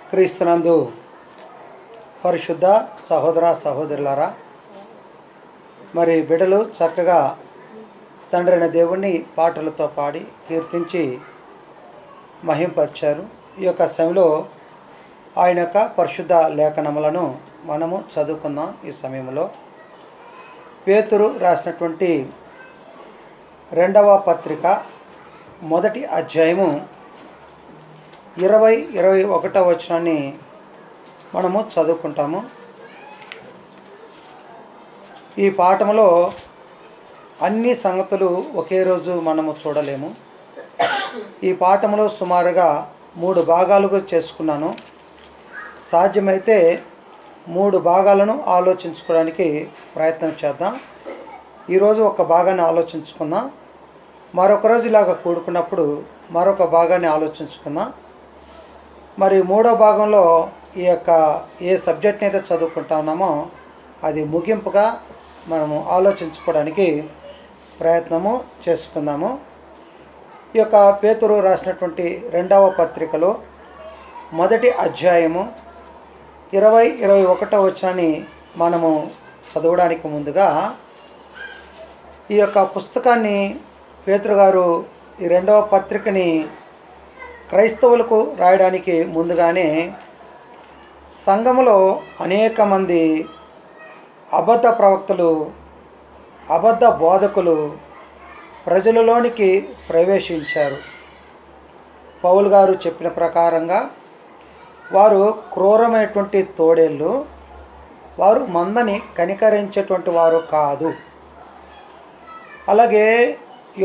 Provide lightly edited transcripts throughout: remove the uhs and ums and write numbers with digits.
క్రీస్తునందు పరిశుద్ధ సహోదర సహోదరులారా, మరి బిడ్డలు చక్కగా తండ్రి అయిన దేవుణ్ణి పాటలతో పాడి కీర్తించి మహింపరిచారు. ఈ యొక్క సమయంలో ఆయన యొక్క పరిశుద్ధ లేఖనములను మనము చదువుకుందాం. ఈ సమయంలో పేతురు రాసినటువంటి 2వ పత్రిక 1వ అధ్యాయము 20-21 వచనాన్ని మనము చదువుకుంటాము. ఈ పాఠములో అన్ని సంగతులు ఒకే రోజు మనము చూడలేము. ఈ పాఠములో సుమారుగా 3 భాగాలుగా చేసుకున్నాను. సాధ్యమైతే 3 భాగాలను ఆలోచించుకోవడానికి ప్రయత్నం చేద్దాం. ఈరోజు ఒక భాగాన్ని ఆలోచించుకుందాం, మరొక రోజు ఇలాగ కూడుకున్నప్పుడు మరొక భాగాన్ని ఆలోచించుకుందాం. మరి 3వ భాగంలో ఈ యొక్క ఏ సబ్జెక్ట్ని అయితే చదువుకుంటా ఉన్నామో అది ముగింపుగా మనము ఆలోచించుకోవడానికి ప్రయత్నము చేసుకుందాము. ఈ యొక్క పేతురు రాసినటువంటి 2వ పత్రికలో 1వ అధ్యాయము 20-21 వచనాన్ని మనము చదవడానికి ముందుగా ఈ యొక్క పుస్తకాన్ని పేతురు గారు ఈ 2వ పత్రికని క్రైస్తవులకు రాయడానికి ముందుగానే సంఘములో అనేక మంది అబద్ధ ప్రవక్తలు, అబద్ధ బోధకులు ప్రజలలోనికి ప్రవేశించారు. పౌలు గారు చెప్పిన ప్రకారంగా వారు క్రూరమైనటువంటి తోడేళ్ళు, వారు మందని కనికరించేటువంటి వారు కాదు. అలాగే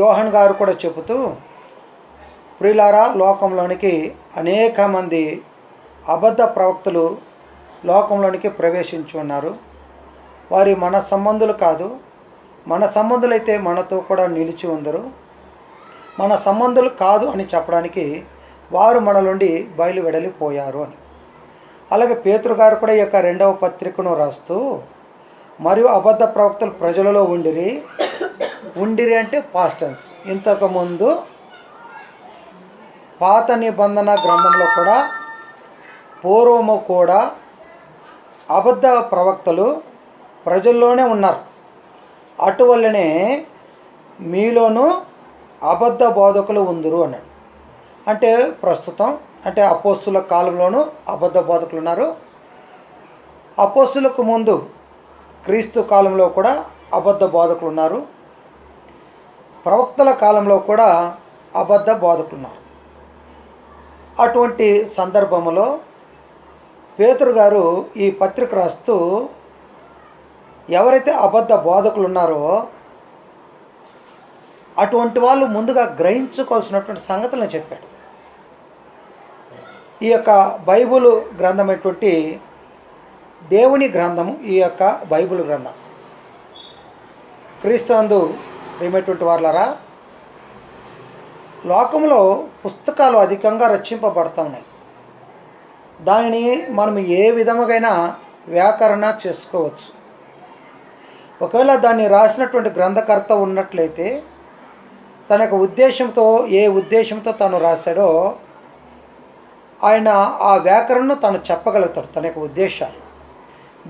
యోహాను గారు కూడా చెబుతూ, ప్రియులారా, లోకంలోనికి అనేక మంది అబద్ధ ప్రవక్తలు లోకంలోనికి ప్రవేశించి ఉన్నారు. వారి మన సంబంధులు కాదు. మన సంబంధులైతే మనతో కూడా నిలిచి ఉందరు. మన సంబంధులు కాదు అని చెప్పడానికి వారు మన నుండి బయలు వెడలిపోయారు అని. అలాగే పేతురు గారు కూడా ఈ యొక్క 2వ పత్రికను రాస్తూ, మరియు అబద్ధ ప్రవక్తలు ప్రజలలో ఉండిరి అంటే పాస్ట్ టెన్స్. ఇంతకుముందు పాత నిబంధన గ్రంథంలో కూడా పూర్వము కూడా అబద్ధ ప్రవక్తలు ప్రజల్లోనే ఉన్నారు. అటువల్లనే మీలోనూ అబద్ధ బోధకులు ఉందరు అన్నాడు. అంటే ప్రస్తుతం అంటే అపోస్తుల కాలంలోనూ అబద్ధ బోధకులు ఉన్నారు. అపోస్తులకు ముందు క్రీస్తు కాలంలో కూడా అబద్ధ బోధకులు ఉన్నారు. ప్రవక్తల కాలంలో కూడా అబద్ధ బోధకులు ఉన్నారు. అటువంటి సందర్భంలో పేతురు గారు ఈ పత్రిక రాస్తూ ఎవరైతే అబద్ధ బోధకులు ఉన్నారో అటువంటి వాళ్ళు ముందుగా గ్రహించుకోవాల్సినటువంటి సంగతులను చెప్పాడు. ఈ యొక్క బైబిల్ గ్రంథమైనటువంటి దేవుని గ్రంథము, ఈ యొక్క బైబిల్ గ్రంథం క్రీస్తునందు ప్రియమైనటువంటి వారులారా, లోకంలో పుస్తకాలు అధికంగా రచింపబడతా ఉన్నాయి. దానిని మనం ఏ విధముగైనా వ్యాకరణ చేసుకోవచ్చు. ఒకవేళ దాన్ని రాసినటువంటి గ్రంథకర్త ఉన్నట్లయితే తన యొక్క ఉద్దేశంతో, ఏ ఉద్దేశంతో తను రాశాడో ఆయన ఆ వ్యాకరణను తను చెప్పగలుగుతాడు, తన యొక్క ఉద్దేశాలు.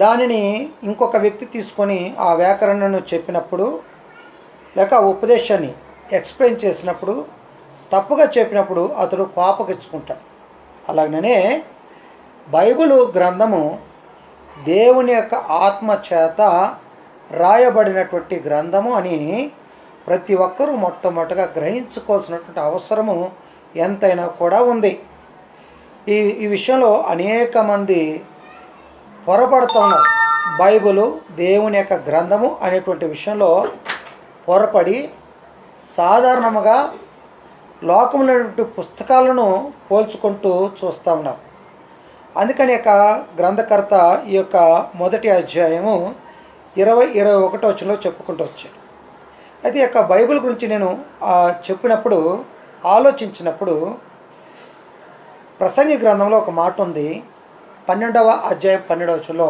దానిని ఇంకొక వ్యక్తి తీసుకొని ఆ వ్యాకరణను చెప్పినప్పుడు, లేక ఉపదేశాన్ని ఎక్స్ప్లెయిన్ చేసినప్పుడు, తప్పుగా చెప్పినప్పుడు అతడు కోపగించుకుంటాడు. అలాగనే బైబిల్ గ్రంథము దేవుని యొక్క ఆత్మ చేత రాయబడినటువంటి గ్రంథము అని ప్రతి ఒక్కరూ మొట్టమొదటిగా గ్రహించుకోవాల్సినటువంటి అవసరము ఎంతైనా కూడా ఉంది. ఈ విషయంలో అనేక మంది పొరపడుతున్నారు. బైబిలు దేవుని యొక్క గ్రంథము అనేటువంటి విషయంలో పొరపడి సాధారణంగా లోకంలో పుస్తకాలను పోల్చుకుంటూ చూస్తూ ఉన్నారు. అందుకని యొక్క గ్రంథకర్త ఈ యొక్క 1వ అధ్యాయము 20-21 వచనంలో చెప్పుకుంటూ వచ్చాడు. అయితే ఈ యొక్క బైబిల్ గురించి నేను చెప్పినప్పుడు, ఆలోచించినప్పుడు ప్రసంగి గ్రంథంలో ఒక మాట ఉంది. 12వ అధ్యాయం 12వ వచనంలో,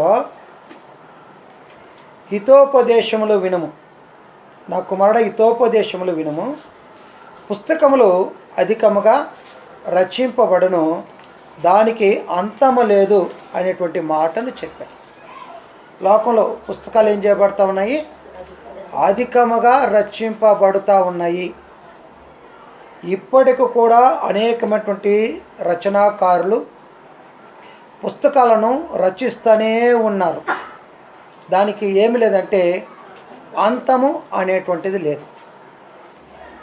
హితోపదేశములు వినుము, నా కుమారుడ హితోపదేశములు వినుము, పుస్తకములు అధికముగా రచింపబడును, దానికి అంతము లేదు అనేటువంటి మాటను చెప్పారు. లోకంలో పుస్తకాలు ఏం చేయబడతా ఉన్నాయి? అధికముగా రచింపబడుతూ ఉన్నాయి. ఇప్పటికి కూడా అనేకమైనటువంటి రచనాకారులు పుస్తకాలను రచిస్తూనే ఉన్నారు. దానికి ఏమి లేదంటే అంతము అనేటువంటిది లేదు.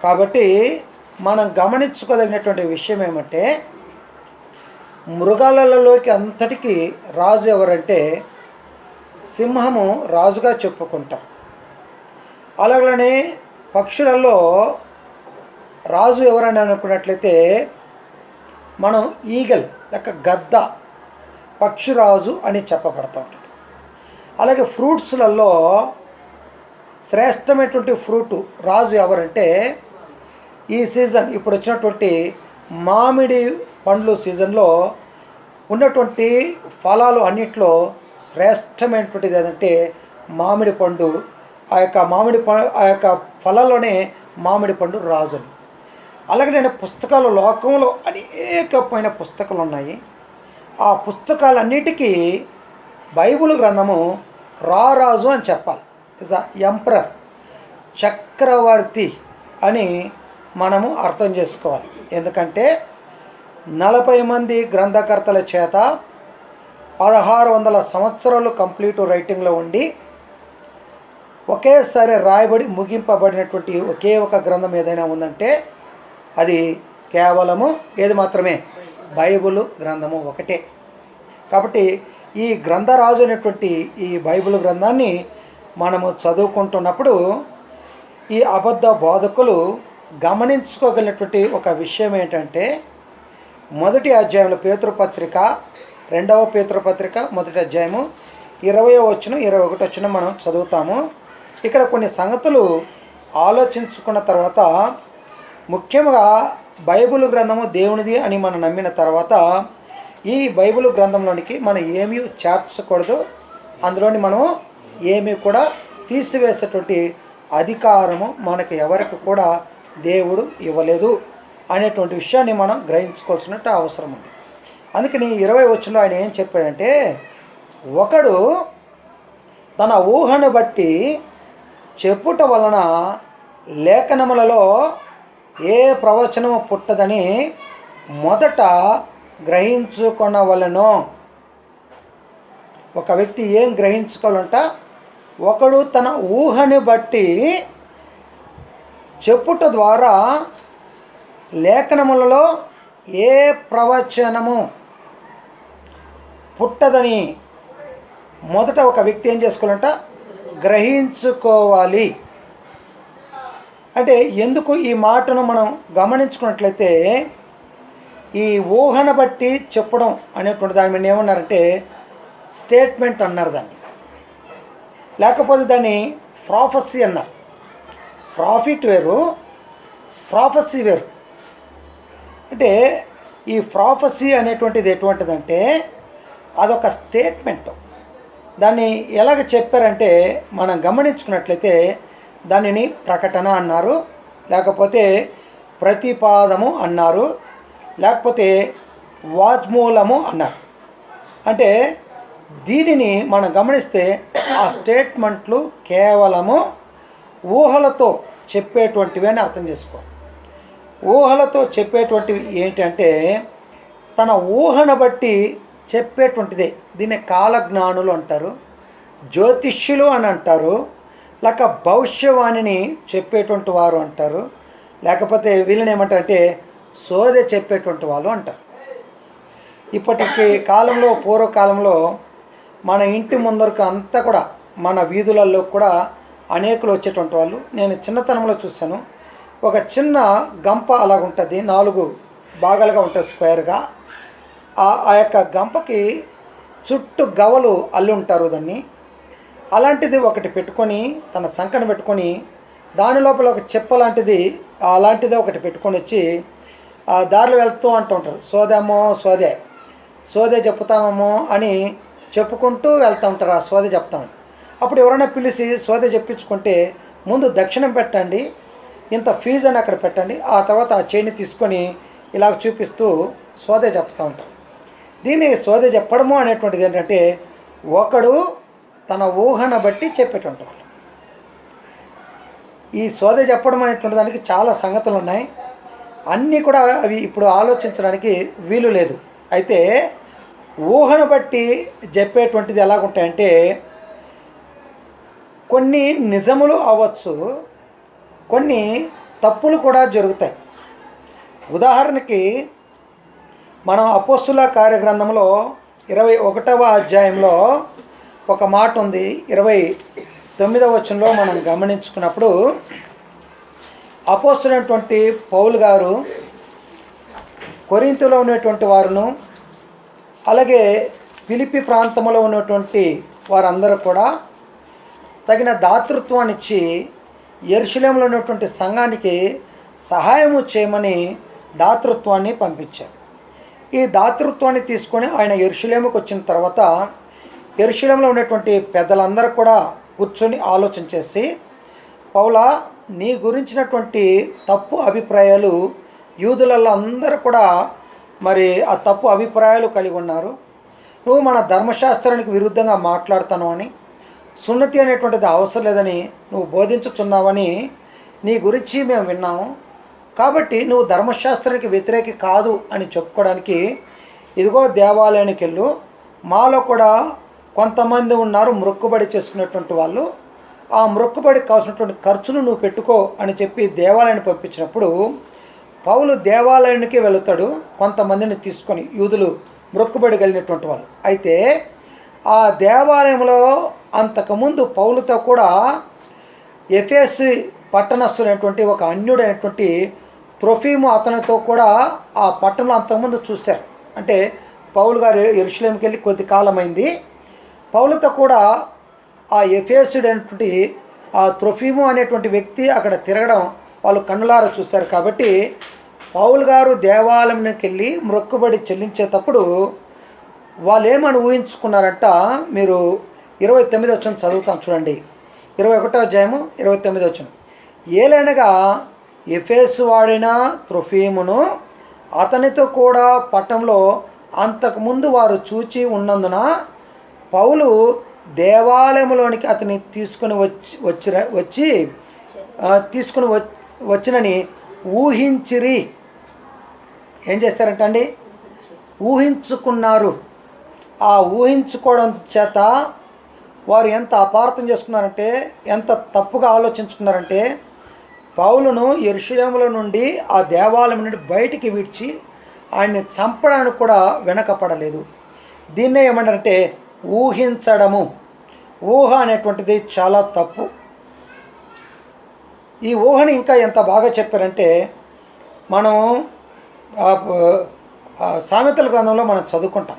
కాబట్టి మనం గమనించుకోదగినటువంటి విషయం ఏమంటే, మృగాలలోకి అంతటికీ రాజు ఎవరంటే సింహము రాజుగా చెప్పుకుంటాం. అలాగనే పక్షులలో రాజు ఎవరని అనుకున్నట్లయితే మనం ఈగల్ లేక గద్ద పక్షిరాజు అని చెప్పబడతా ఉంటుంది. అలాగే ఫ్రూట్స్లలో శ్రేష్టమైనటువంటి ఫ్రూట్ రాజు ఎవరంటే ఈ సీజన్ ఇప్పుడు వచ్చినటువంటి మామిడి పండ్లు సీజన్లో ఉన్నటువంటి ఫలాలు అన్నిట్లో శ్రేష్టమైనటువంటిది ఏంటంటే మామిడి పండు. ఆ యొక్క ఫలాల్లోనే మామిడి పండు రాజులు. అలాగే నేను పుస్తకాలు లోకంలో అనేకమైన పుస్తకాలు ఉన్నాయి. ఆ పుస్తకాలన్నిటికీ బైబిల్ గ్రంథము రారాజు అని చెప్పాలి. ఇస్ ద ఎంపరర్, చక్రవర్తి అని మనము అర్థం చేసుకోవాలి. ఎందుకంటే 40 మంది గ్రంథకర్తల చేత 1600 సంవత్సరాలు కంప్లీట్ రైటింగ్లో ఉండి ఒకేసారి రాయబడి ముగింపబడినటువంటి ఒకే ఒక గ్రంథం ఏదైనా ఉందంటే అది కేవలము ఏది మాత్రమే? బైబిల్ గ్రంథము ఒకటే. కాబట్టి ఈ గ్రంథరాజు అనేటువంటి ఈ బైబిల్ గ్రంథాన్ని మనము చదువుకుంటున్నప్పుడు ఈ అబద్ధ బోధకులు గమనించుకోగలిగినటువంటి ఒక విషయం ఏంటంటే, మొదటి అధ్యాయంలో పేతురుపత్రిక, 2వ పేతురుపత్రిక మొదటి అధ్యాయము 20వ వచనం 21వ వచనం మనం చదువుతాము. ఇక్కడ కొన్ని సంగతులు ఆలోచించుకున్న తర్వాత, ముఖ్యంగా బైబిల్ గ్రంథము దేవునిది అని మనం నమ్మిన తర్వాత ఈ బైబిల్ గ్రంథంలోనికి మనం ఏమీ చేర్చకూడదు, అందులోని మనం ఏమీ కూడా తీసివేసేటువంటి అధికారము మనకి ఎవరికి కూడా దేవుడు ఇవ్వలేదు అనేటువంటి విషయాన్ని మనం గ్రహించుకోవాల్సినట్టు అవసరం ఉంది. అందుకని 20వ వచనంలో ఆయన ఏం చెప్పాడంటే, ఒకడు తన ఊహను బట్టి చెప్పుట వలన లేఖనములలో ఏ ప్రవచనము పుట్టదని మొదట గ్రహించుకొనవలెను. ఒక వ్యక్తి ఏం గ్రహించుకోవాలంట? ఒకడు తన ఊహని బట్టి చెప్పుట ద్వారా లేఖనములలో ఏ ప్రవచనము పుట్టదని మొదట ఒక వ్యక్తి ఏం చేసుకోవాలంట? గ్రహించుకోవాలి. అంటే ఎందుకు ఈ మాటను మనం గమనించుకున్నట్లయితే, ఈ ఊహను బట్టి చెప్పడం అనేటువంటి దాని మీద ఏమన్నారంటే స్టేట్మెంట్ అన్నారు దాన్ని, లేకపోతే దాన్ని ప్రాఫెసీ అన్నారు. ప్రాఫిట్ వేరు, ప్రాఫెసీ వేరు. అంటే ఈ ప్రాఫెసీ అనేటువంటిది ఎటువంటిదంటే అదొక స్టేట్మెంట్. దాన్ని ఎలాగ చెప్పారంటే మనం గమనించుకున్నట్లయితే దానిని ప్రకటన అన్నారు, లేకపోతే ప్రతిపాదము అన్నారు, లేకపోతే వాజ్మూలము అన్నారు. అంటే దీనిని మనం గమనిస్తే ఆ స్టేట్మెంట్లు కేవలము ఊహలతో చెప్పేటువంటివి అని అర్థం చేసుకో. ఊహలతో చెప్పేటువంటివి ఏంటంటే తన ఊహను బట్టి చెప్పేటువంటిదే. దీన్ని కాలజ్ఞానులు అంటారు, జ్యోతిష్యులు అని అంటారు, లేక భవిష్యవాణిని చెప్పేటువంటి వారు అంటారు, లేకపోతే వీళ్ళని ఏమంటారంటే సోదె చెప్పేటువంటి వాళ్ళు అంటారు. ఇప్పటికి కాలంలో, పూర్వకాలంలో మన ఇంటి ముందరకు అంతా కూడా మన వీధులలో కూడా అనేకులు వచ్చేటువంటి వాళ్ళు. నేను చిన్నతనంలో చూశాను. ఒక చిన్న గంప అలాగుంటుంది, 4 భాగాలుగా ఉంటుంది స్క్వేర్గా. ఆ యొక్క గంపకి చుట్టూ గవలు అల్లి ఉంటారు దాన్ని. అలాంటిది ఒకటి పెట్టుకొని తన సంకన పెట్టుకొని దాని లోపల ఒక చెప్ప లాంటిది అలాంటిదే ఒకటి పెట్టుకొని వచ్చి ఆ దారిలో వెళ్తూ అంటూ ఉంటారు, సోదేమో సోదే, సోదే చెప్తామేమో అని చెప్పుకుంటూ వెళ్తూ ఉంటారు. ఆ సోదే చెప్తామని అప్పుడు ఎవరైనా పిలిచి సోదే చెప్పించుకుంటే ముందు దక్షిణం పెట్టండి, ఇంత ఫీజు అని అక్కడ పెట్టండి, ఆ తర్వాత ఆ చేయిని తీసుకొని ఇలాగ చూపిస్తూ సోదే చెప్తూ ఉంటారు. దీన్ని సోదె చెప్పడము అనేటువంటిది ఏంటంటే ఒకడు తన ఊహను బట్టి చెప్పేటువంటి ఈ సోదె చెప్పడం అనేటువంటి దానికి చాలా సంగతులు ఉన్నాయి. అన్నీ కూడా అవి ఇప్పుడు ఆలోచించడానికి వీలు లేదు. అయితే ఊహను బట్టి చెప్పేటువంటిది ఎలాగుంటాయంటే కొన్ని నిజములు అవ్వచ్చు, కొన్ని తప్పులు కూడా జరుగుతాయి. ఉదాహరణకి మనం అపోస్తుల కార్యగ్రంథంలో 21వ అధ్యాయంలో ఒక మాట ఉంది. 29వ వచనంలో మనం గమనించుకున్నప్పుడు అపోస్తులైనటువంటి పౌలు గారు కొరింథులో ఉన్నటువంటి వారును అలాగే ఫిలిప్పి ప్రాంతంలో ఉన్నటువంటి వారందరూ కూడా తగిన దాతృత్వాన్ని ఇచ్చి యెరూషలేములో ఉన్నటువంటి సంఘానికి సహాయము చేయమని దాతృత్వాన్ని పంపించారు. ఈ దాతృత్వాన్ని తీసుకొని ఆయన యెరూషలేముకు వచ్చిన తర్వాత యెరూషలేములో ఉన్నటువంటి పెద్దలందరూ కూడా కూర్చొని ఆలోచన చేసి, పౌలా, నీ గురించినటువంటి తప్పు అభిప్రాయాలు యూదులలో అందరూ కూడా మరి ఆ తప్పు అభిప్రాయాలు కలిగి ఉన్నారు. నువ్వు మన ధర్మశాస్త్రానికి విరుద్ధంగా మాట్లాడుతాను అని, సున్నతి అనేటువంటిది అవసరం లేదని నువ్వు బోధించుచున్నావని నీ గురించి మేము విన్నాము. కాబట్టి నువ్వు ధర్మశాస్త్రానికి వ్యతిరేకి కాదు అని చెప్పుకోవడానికి ఇదిగో దేవాలయానికి వెళ్ళు, మాలో కూడా కొంతమంది ఉన్నారు మొక్కుబడి చేసుకునేటువంటి వాళ్ళు, ఆ మొక్కుబడికి కావాల్సినటువంటి ఖర్చును నువ్వు పెట్టుకో అని చెప్పి దేవాలయాన్ని పంపించినప్పుడు పౌలు దేవాలయానికి వెళుతాడు కొంతమందిని తీసుకొని, యూదులు మొక్కుబడి కలిగినటువంటి వాళ్ళు. అయితే ఆ దేవాలయంలో అంతకుముందు పౌలుతో కూడా ఎఫెసు పట్టణస్థుడైనటువంటి ఒక అన్యుడైనటువంటి త్రోఫిము అతనితో కూడా ఆ పట్టణంలో అంతకుముందు చూశారు. అంటే పౌలు గారు యెరూషలేముకి వెళ్ళి కొద్ది కాలమైంది. పౌలుతో కూడా ఆ ఎఫెసుడైనటువంటి ఆ త్రోఫిము అనేటువంటి వ్యక్తి అక్కడ తిరగడం వాళ్ళు కన్నులారా చూశారు. కాబట్టి పౌలు గారు దేవాలయంకి వెళ్ళి మొక్కుబడి చెల్లించేటప్పుడు వాళ్ళు ఏమని ఊహించుకున్నారంట, మీరు 29వ వచనం చదువుతాం చూడండి. 21వ అధ్యాయము 29వ వచనం. ఏలైనగా ఎఫెసు వాడిన త్రోఫిమును అతనితో కూడా పట్టణంలో అంతకుముందు వారు చూచి ఉన్నందున పౌలు దేవాలయంలోనికి అతన్ని తీసుకుని వచ్చినని ఊహించిరి. ఏం చేస్తారంట అండి? ఊహించుకున్నారు. ఆ ఊహించుకోవడం చేత వారు ఎంత అపార్థం చేసుకున్నారంటే, ఎంత తప్పుగా ఆలోచించుకున్నారంటే, పౌలును యెరూషలేములో నుండి ఆ దేవాలయం నుండి బయటికి విడిచి ఆయన్ని చంపడానికి కూడా వెనకపడలేదు. దీన్నే ఏమంటారంటే ఊహించడము. ఊహ అనేటువంటిది చాలా తప్పు. ఈ ఊహని ఇంకా ఎంత బాగా చెప్పారంటే, మనం సామెతల గ్రంథంలో మనం చదువుకుంటాం.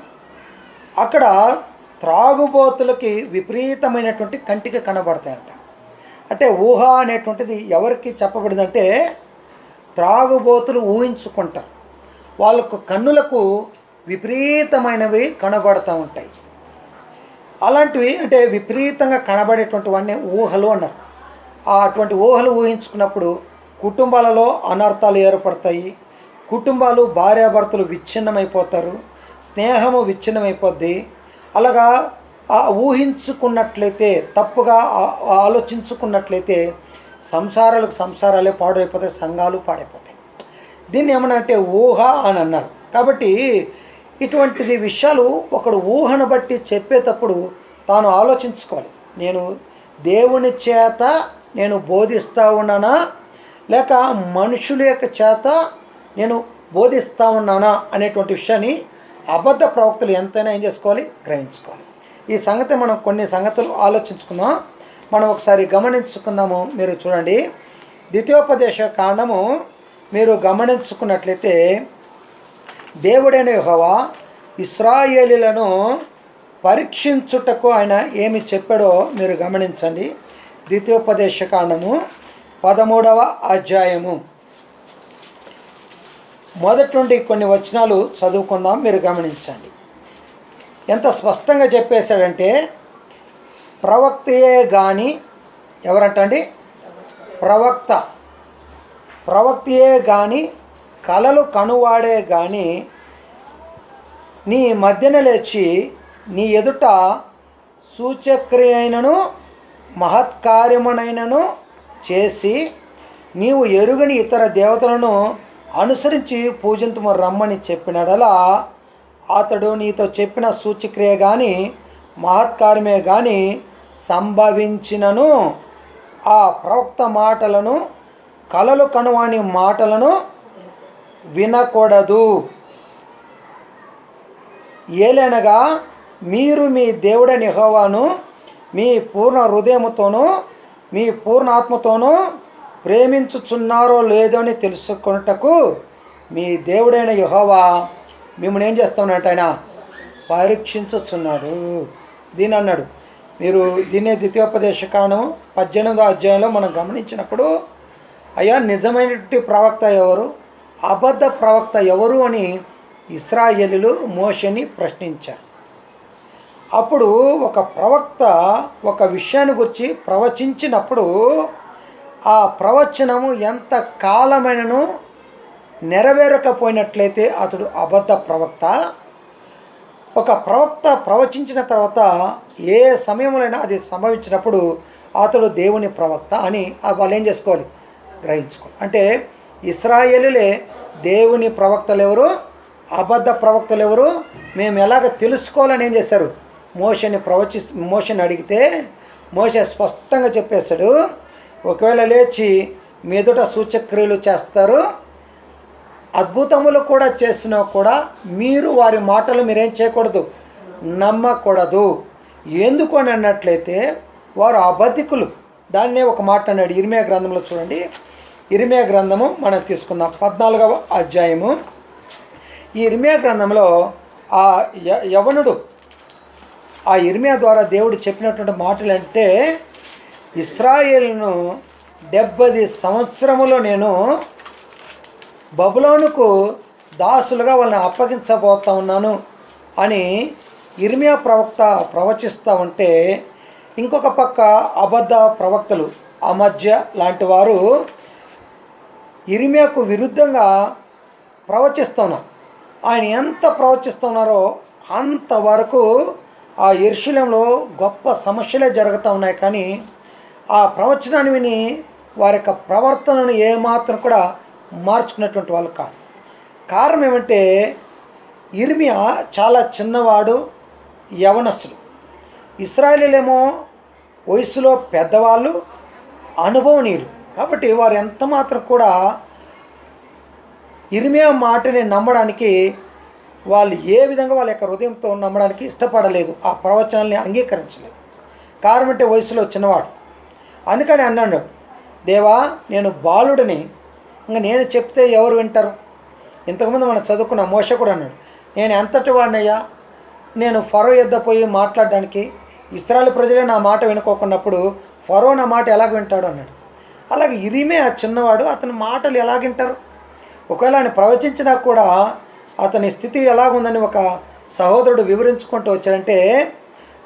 అక్కడ త్రాగుబోతులకి విపరీతమైనటువంటి కంటికి కనబడతాయంట. అంటే ఊహ అనేటువంటిది ఎవరికి చెప్పబడిందంటే త్రాగుబోతులు ఊహించుకుంటారు. వాళ్ళకు కన్నులకు విపరీతమైనవి కనబడుతూ ఉంటాయి. అలాంటివి అంటే విపరీతంగా కనబడేటువంటివన్నీ ఊహలు అన్నారు. అటువంటి ఊహలు ఊహించుకున్నప్పుడు కుటుంబాలలో అనర్థాలు ఏర్పడతాయి. కుటుంబాలు భార్యాభర్తలు విచ్ఛిన్నమైపోతారు, స్నేహము విచ్ఛిన్నమైపోద్ది. అలాగా ఊహించుకున్నట్లయితే, తప్పుగా ఆలోచించుకున్నట్లయితే సంసారాలే పాడైపోతాయి, సంఘాలు పాడైపోతాయి. దీన్ని ఏమన్నారంటే ఊహ అని అన్నారు. కాబట్టి ఇటువంటిది విషయాలు ఒకడు ఊహను బట్టి చెప్పేటప్పుడు తాను ఆలోచించుకోవాలి. నేను దేవుని చేత నేను బోధిస్తూ ఉన్నానా, లేక మనుషుల యొక్క చేత నేను బోధిస్తూ ఉన్నానా అనేటువంటి విషయాన్ని అబద్ధ ప్రవక్తలు ఎంతైనా ఏం చేసుకోవాలి, గ్రహించుకోవాలి. ఈ సంగతి మనం కొన్ని సంగతులు ఆలోచించుకుందాం. మనం ఒకసారి గమనించుకుందాము. మీరు చూడండి, ద్వితీయోపదేశ కాండము మీరు గమనించుకున్నట్లయితే దేవుడైన యెహోవా ఇశ్రాయేలీయులను పరీక్షించుటకు ఆయన ఏమి చెప్పాడో మీరు గమనించండి. ద్వితీయోపదేశ కాండము 13వ అధ్యాయము మొదటి నుండి కొన్ని వచనాలు చదువుకుందాం. మీరు గమనించండి. ఎంత స్పష్టంగా చెప్పేశాడంటే, ప్రవక్తయే కానీ, ఎవరంటండి? ప్రవక్తయే కానీ, కలలు కనువాడే కానీ నీ మధ్యన లేచి నీ ఎదుట సూచక్రియ అయినను మహత్కార్యమునైనను చేసి నీవు ఎరుగని ఇతర దేవతలను అనుసరించి పూజింతుము రమ్మని చెప్పినడలా అతడు నీతో చెప్పిన సూచక్రియ కానీ మహత్కార్యమే కానీ సంభవించినను ఆ ప్రవక్త మాటలను కలలు కనువాని మాటలను వినకూడదు. ఏలనగా మీరు మీ దేవుడైన యెహోవాను మీ పూర్ణ హృదయముతోనూ మీ పూర్ణ ఆత్మతోనూ ప్రేమించుచున్నారో లేదో అని తెలుసుకొనుటకు మీ దేవుడైన యెహోవా మిమ్మల్ని ఏం చేస్తున్నాడు, ఆయన పరీక్షించుచున్నాడు. దీని అన్నాడు. మీరు దీన్నే ద్వితీయోపదేశకాండం 18వ అధ్యాయంలో మనం గమనించినప్పుడు అయ్యా నిజమైనటువంటి ప్రవక్త ఎవరు, అబద్ధ ప్రవక్త ఎవరు అని ఇశ్రాయేలీయులు మోషేని ప్రశ్నించారు. అప్పుడు ఒక ప్రవక్త ఒక విషయాన్ని గురించి ప్రవచించినప్పుడు ఆ ప్రవచనము ఎంత కాలమైనను నెరవేరకపోయినట్లయితే అతడు అబద్ధ ప్రవక్త. ఒక ప్రవక్త ప్రవచించిన తర్వాత ఏ సమయంలోనైనా అది సంభవించినప్పుడు అతడు దేవుని ప్రవక్త అని వాళ్ళు ఏం చేసుకోవాలి, గ్రహించుకోవాలి. అంటే ఇశ్రాయేలులే దేవుని ప్రవక్తలు ఎవరు, అబద్ధ ప్రవక్తలు ఎవరు, మేము ఎలాగ తెలుసుకోవాలని ఏం చేశారు, మోషేని అడిగితే మోషే స్పష్టంగా చెప్పేశాడు, ఒకవేళ లేచి మీదట సూచక్రియలు చేస్తారు, అద్భుతములు కూడా చేసినా కూడా మీరు వారి మాటలు మీరేం చేయకూడదు, నమ్మకూడదు. ఎందుకు అని అన్నట్లయితే వారు అబద్ధికులు. దాన్నే ఒక మాట అన్నాడు ఇర్మియా గ్రంథంలో. చూడండి, ఇర్మియా గ్రంథము మనం తీసుకుందాం, 14వ అధ్యాయము. ఈ ఇర్మియా గ్రంథంలో ఆ యవనుడు ఆ ఇర్మియా ద్వారా దేవుడు చెప్పినటువంటి మాటలు అంటే, ఇశ్రాయేలును 70 సంవత్సరములో నేను బబులోనుకు దాసులుగా వాళ్ళని అప్పగించబోతా ఉన్నాను అని ఇర్మియా ప్రవక్త ప్రవచిస్తూ ఉంటే, ఇంకొక పక్క అబద్ధ ప్రవక్తలు అమధ్య లాంటి వారు ఇర్మియాకు విరుద్ధంగా ప్రవచిస్తున్నారు. ఆయన ఎంత ప్రవచిస్తున్నారో అంతవరకు ఆ యెరూషలేములో గొప్ప సమస్యలే జరుగుతూ ఉన్నాయి. కానీ ఆ ప్రవచనాన్ని విని వారి యొక్క ప్రవర్తనను ఏమాత్రం కూడా మార్చుకున్నటువంటి వాళ్ళు కాదు. కారణం ఏమంటే ఇర్మియా చాలా చిన్నవాడు, యవనస్తుడు. ఇశ్రాయేలీయులేమో వయసులో పెద్దవాళ్ళు, అనుభవనీయులు. కాబట్టి వారు ఎంత మాత్రం కూడా ఇర్మియా మాటని నమ్మడానికి వాళ్ళు ఏ విధంగా వాళ్ళ యొక్క హృదయంతో నమ్మడానికి ఇష్టపడలేదు, ఆ ప్రవచనాల్ని అంగీకరించలేదు. కారణం అంటే వయసులో చిన్నవాడు. అందుకని అన్నాడు, దేవా నేను బాలుడిని, ఇంకా నేను చెప్తే ఎవరు వింటారు? ఇంతకుముందు మనం చదువుకున్న మోషే కూడా అన్నాడు, నేను ఎంతటి వాడినయ్యా, నేను ఫరో యొద్ద పోయి మాట్లాడడానికి, ఇశ్రాయేలు ప్రజలే నా మాట వినుకోకున్నప్పుడు ఫరో నా మాట ఎలాగ వింటాడు అన్నాడు. అలాగే ఇర్మియా చిన్నవాడు, అతని మాటలు ఎలాగ వింటారు? ఒకవేళ ఆయన ప్రవచించినా కూడా అతని స్థితి ఎలాగుందని ఒక సహోదరుడు వివరించుకుంటూ వచ్చాడంటే,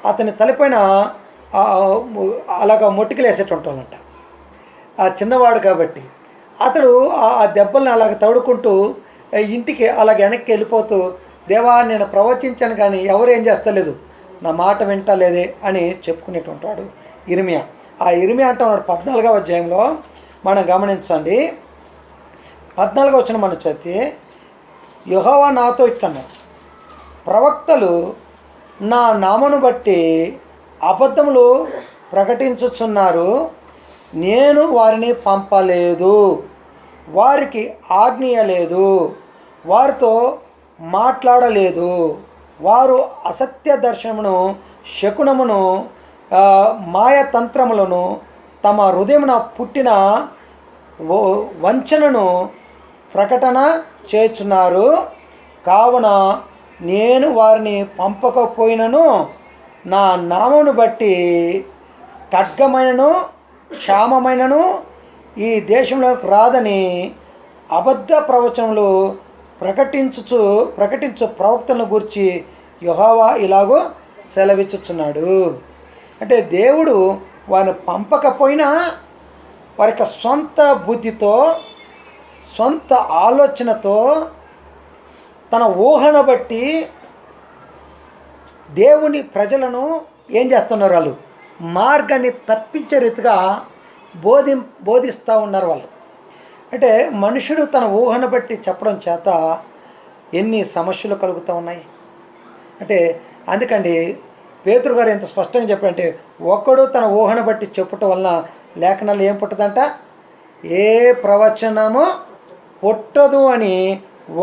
అతని తలపైన అలాగ మొట్టికలేసేటంట. ఆ చిన్నవాడు కాబట్టి అతడు ఆ దెబ్బల్ని అలాగ తడుకుంటూ ఇంటికి అలాగ వెనక్కి వెళ్ళిపోతూ, దేవా నేను ప్రవచించాను కానీ ఎవరు ఏం చేస్తలేదు, నా మాట వింటలేదే అని చెప్పుకునేటువంటి వాడు ఇర్మియా. ఆ ఇర్మియా అంటున్నాడు 14వ అధ్యాయంలో మనం గమనించండి. 14వ వచనం మనం చదివితే, యెహోవా నాతో ఇట్లన్నాడు, ప్రవక్తలు నా నామను బట్టి అబద్ధములు ప్రకటించుచున్నారు, నేను వారిని పంపలేదు, వారికి ఆజ్ఞయలేదు, వారితో మాట్లాడలేదు. వారు అసత్య దర్శనమును, శకునమును, మాయతంత్రములను, తమ హృదయమున పుట్టిన వంచనను ప్రకటన చేస్తున్నారు. కావున నేను వారిని పంపకపోయినను నా నామమును బట్టి ఖడ్గమైనను క్షామమైనను ఈ దేశంలోకి రాదని అబద్ధ ప్రవచనములు ప్రకటించు ప్రవక్తలను గురించి యెహోవా ఇలాగో సెలవిచ్చుచున్నాడు. అంటే దేవుడు వారిని పంపకపోయినా వారి యొక్క సొంత బుద్ధితో, సొంత ఆలోచనతో, తన ఊహను బట్టి దేవుని ప్రజలను ఏం చేస్తున్నారు? వాళ్ళు మార్గాన్ని తప్పించే రీతిగా బోధిస్తూ ఉన్నారు వాళ్ళు. అంటే మనుషుడు తన ఊహను బట్టి చెప్పడం చేత ఎన్ని సమస్యలు కలుగుతూ ఉన్నాయి. అంటే అందుకండి పేతురు గారు ఎంత స్పష్టంగా చెప్పారంటే, ఒకడు తన ఊహను బట్టి చెప్పుట వలన లేఖనాలు ఏం పుట్టదంట? ఏ ప్రవచనము పుట్టదు అని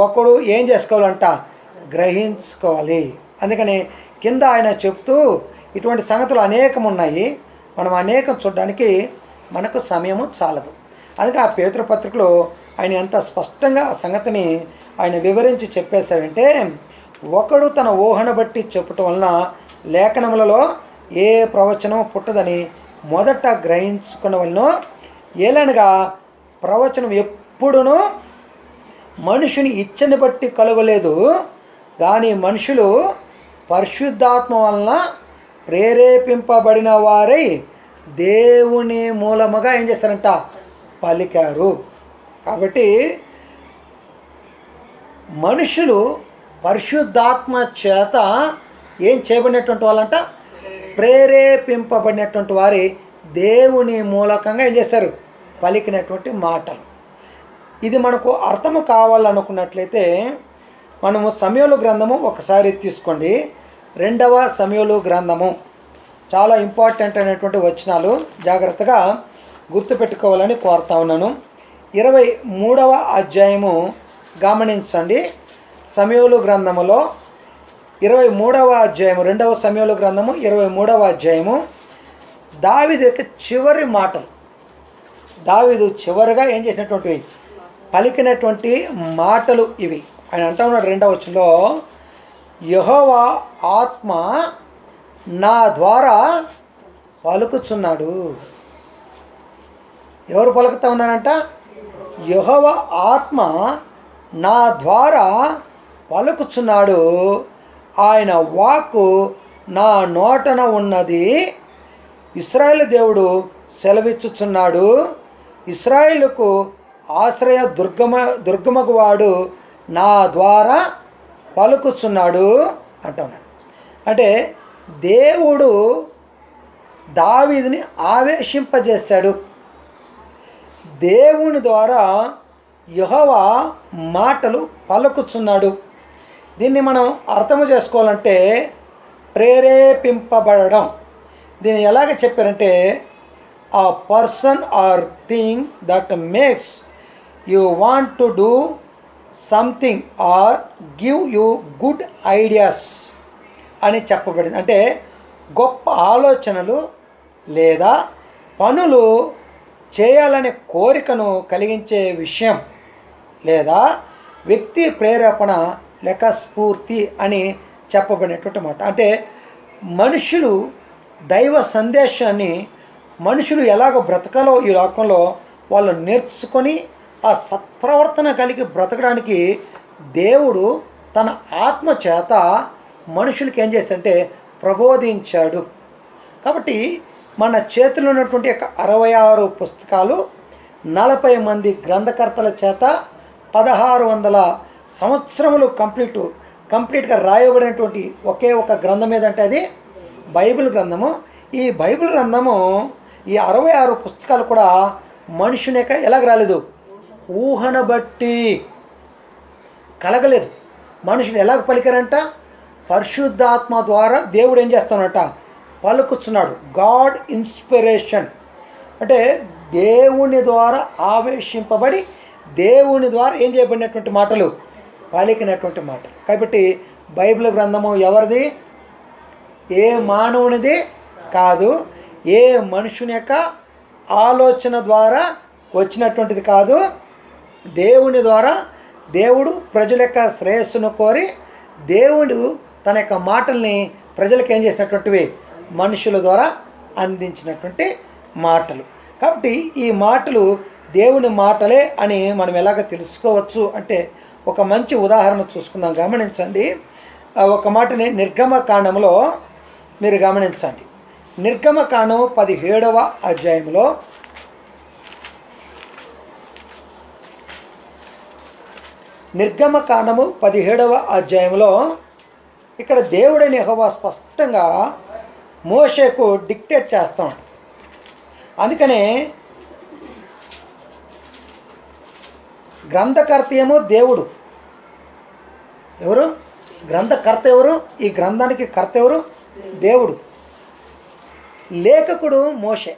ఒకడు ఏం చేసుకోవాలంట? గ్రహించుకోవాలి. అందుకని కింద ఆయన చెప్తూ ఇటువంటి సంగతులు అనేకం ఉన్నాయి, మనం అనేకం చూడడానికి మనకు సమయము చాలదు. అందుకే ఆ పేతురు పత్రికలో ఆయన ఎంత స్పష్టంగా ఆ సంగతిని ఆయన వివరించి చెప్పేశాడంటే, ఒకడు తన ఊహను బట్టి చెప్పటం వలన లేఖనములలో ఏ ప్రవచనం పుట్టదని మొదట గ్రహించుకున్న వలన, ఏలనగా ప్రవచనం ఎప్పుడునూ మనుషుని ఇచ్చని బట్టి కలగలేదు, కానీ మనుషులు పరిశుద్ధాత్మ వలన ప్రేరేపింపబడిన వారై దేవుని మూలముగా ఏం చేశారంట? పలికారు. కాబట్టి మనుషులు పరిశుద్ధాత్మ చేత ఏం చేయబడినటువంటి వాళ్ళంట? ప్రేరేపింపబడినటువంటి వారి దేవుని మూలకంగా ఏం చేశారు? పలికినటువంటి మాటలు. ఇది మనకు అర్థము కావాలనుకున్నట్లయితే మనము సమూయేలు గ్రంథము ఒకసారి తీసుకోండి. 2వ సమూయేలు గ్రంథము చాలా ఇంపార్టెంట్ అయినటువంటి వచనాలు, జాగ్రత్తగా గుర్తుపెట్టుకోవాలని కోరుతా ఉన్నాను. 23వ అధ్యాయము గమనించండి. సమూయేలు గ్రంథములో 23వ అధ్యాయము, 2వ సమూయేలు గ్రంథము 23వ అధ్యాయము, దావీదు యొక్క చివరి మాటలు. దావీదు చివరిగా ఏం చేసినటువంటివి? పలికినటువంటి మాటలు ఇవి. ఆయన అంటా ఉన్నాడు 2వ వచనంలో, యెహోవా ఆత్మ నా ద్వారా పలుకుచున్నాడు. ఎవరు పలుకుతా ఉన్నారంట? యెహోవా ఆత్మ నా ద్వారా పలుకుచున్నాడు, ఆయన వాక్కు నా నోటన ఉన్నది. ఇశ్రాయేలు దేవుడు సెలవిచ్చుచున్నాడు, ఇశ్రాయేలుకు ఆశ్రయ దుర్గమగు వాడు నా ద్వారా పలుకుచున్నాడు అంటున్నాడు. అంటే దేవుడు దావీదుని ఆవేశింపజేశాడు. దేవుని ద్వారా యెహోవా మాటలు పలుకుచున్నాడు. దీన్ని మనం అర్థం చేసుకోవాలంటే ప్రేరేపింపబడడం. దీన్ని ఎలాగ చెప్పారంటే, a person or thing that makes you want to do something or give you good ideas అని చెప్పబడింది. అంటే గొప్ప ఆలోచనలు లేదా పనులు చేయాలనే కోరికను కలిగించే విషయం లేదా వ్యక్తి ప్రేరేపణ లేక స్ఫూర్తి అని చెప్పబడినటువంటి మాట. అంటే మనుషులు దైవ సందేశాన్ని మనుషులు ఎలాగ బ్రతకాలో ఈ లోకంలో వాళ్ళు నేర్చుకొని ఆ సత్ప్రవర్తన కలిగి బ్రతకడానికి దేవుడు తన ఆత్మ చేత మనుషులకి ఏం చేశాడంటే ప్రబోధించాడు. కాబట్టి మన చేతిలో ఉన్నటువంటి 66 పుస్తకాలు 40 మంది గ్రంథకర్తల చేత 1600 సంవత్సరములు కంప్లీట్గా రాయబడినటువంటి ఒకే ఒక గ్రంథం ఏదంటే అది బైబిల్ గ్రంథము. ఈ బైబిల్ గ్రంథము ఈ 66 పుస్తకాలు కూడా మనుషుని యొక్క ఎలాగ రాలేదు? ఊహను బట్టి కలగలేదు. మనుషులు ఎలాగ పలికారంట? పరిశుద్ధాత్మ ద్వారా దేవుడు ఏం చేస్తానట? పలుకుచున్నాడు. గాడ్ ఇన్స్పిరేషన్ అంటే దేవుని ద్వారా ఆవేశింపబడి దేవుని ద్వారా ఏం చేయబడినటువంటి మాటలు, పలికినటువంటి మాటలు. కాబట్టి బైబిల్ గ్రంథము ఎవరిది? ఏ మానవునిది కాదు, ఏ మనుషుని యొక్క ఆలోచన ద్వారా వచ్చినటువంటిది కాదు. దేవుని ద్వారా దేవుడు ప్రజల యొక్క శ్రేయస్సును కోరి దేవుడు తన యొక్క మాటల్ని ప్రజలకు ఏం చేసినటువంటివి? మనుషుల ద్వారా అందించినటువంటి మాటలు. కాబట్టి ఈ మాటలు దేవుని మాటలే అని మనం ఎలాగ తెలుసుకోవచ్చు అంటే ఒక మంచి ఉదాహరణ చూసుకుందాం. గమనించండి. ఒక మాటని నిర్గమకాండంలో మీరు గమనించండి. నిర్గమకాండం 17వ అధ్యాయంలో నిర్గమకాండము 17వ అధ్యాయంలో ఇక్కడ దేవుడైన యెహోవా స్పష్టంగా మోషేకు డిక్టేట్ చేస్తాం. అందుకనే గ్రంథకర్త ఏమో దేవుడు. ఎవరు గ్రంథకర్త? ఎవరు? ఈ గ్రంథానికి కర్త ఎవరు? దేవుడు. లేఖకుడు మోషే.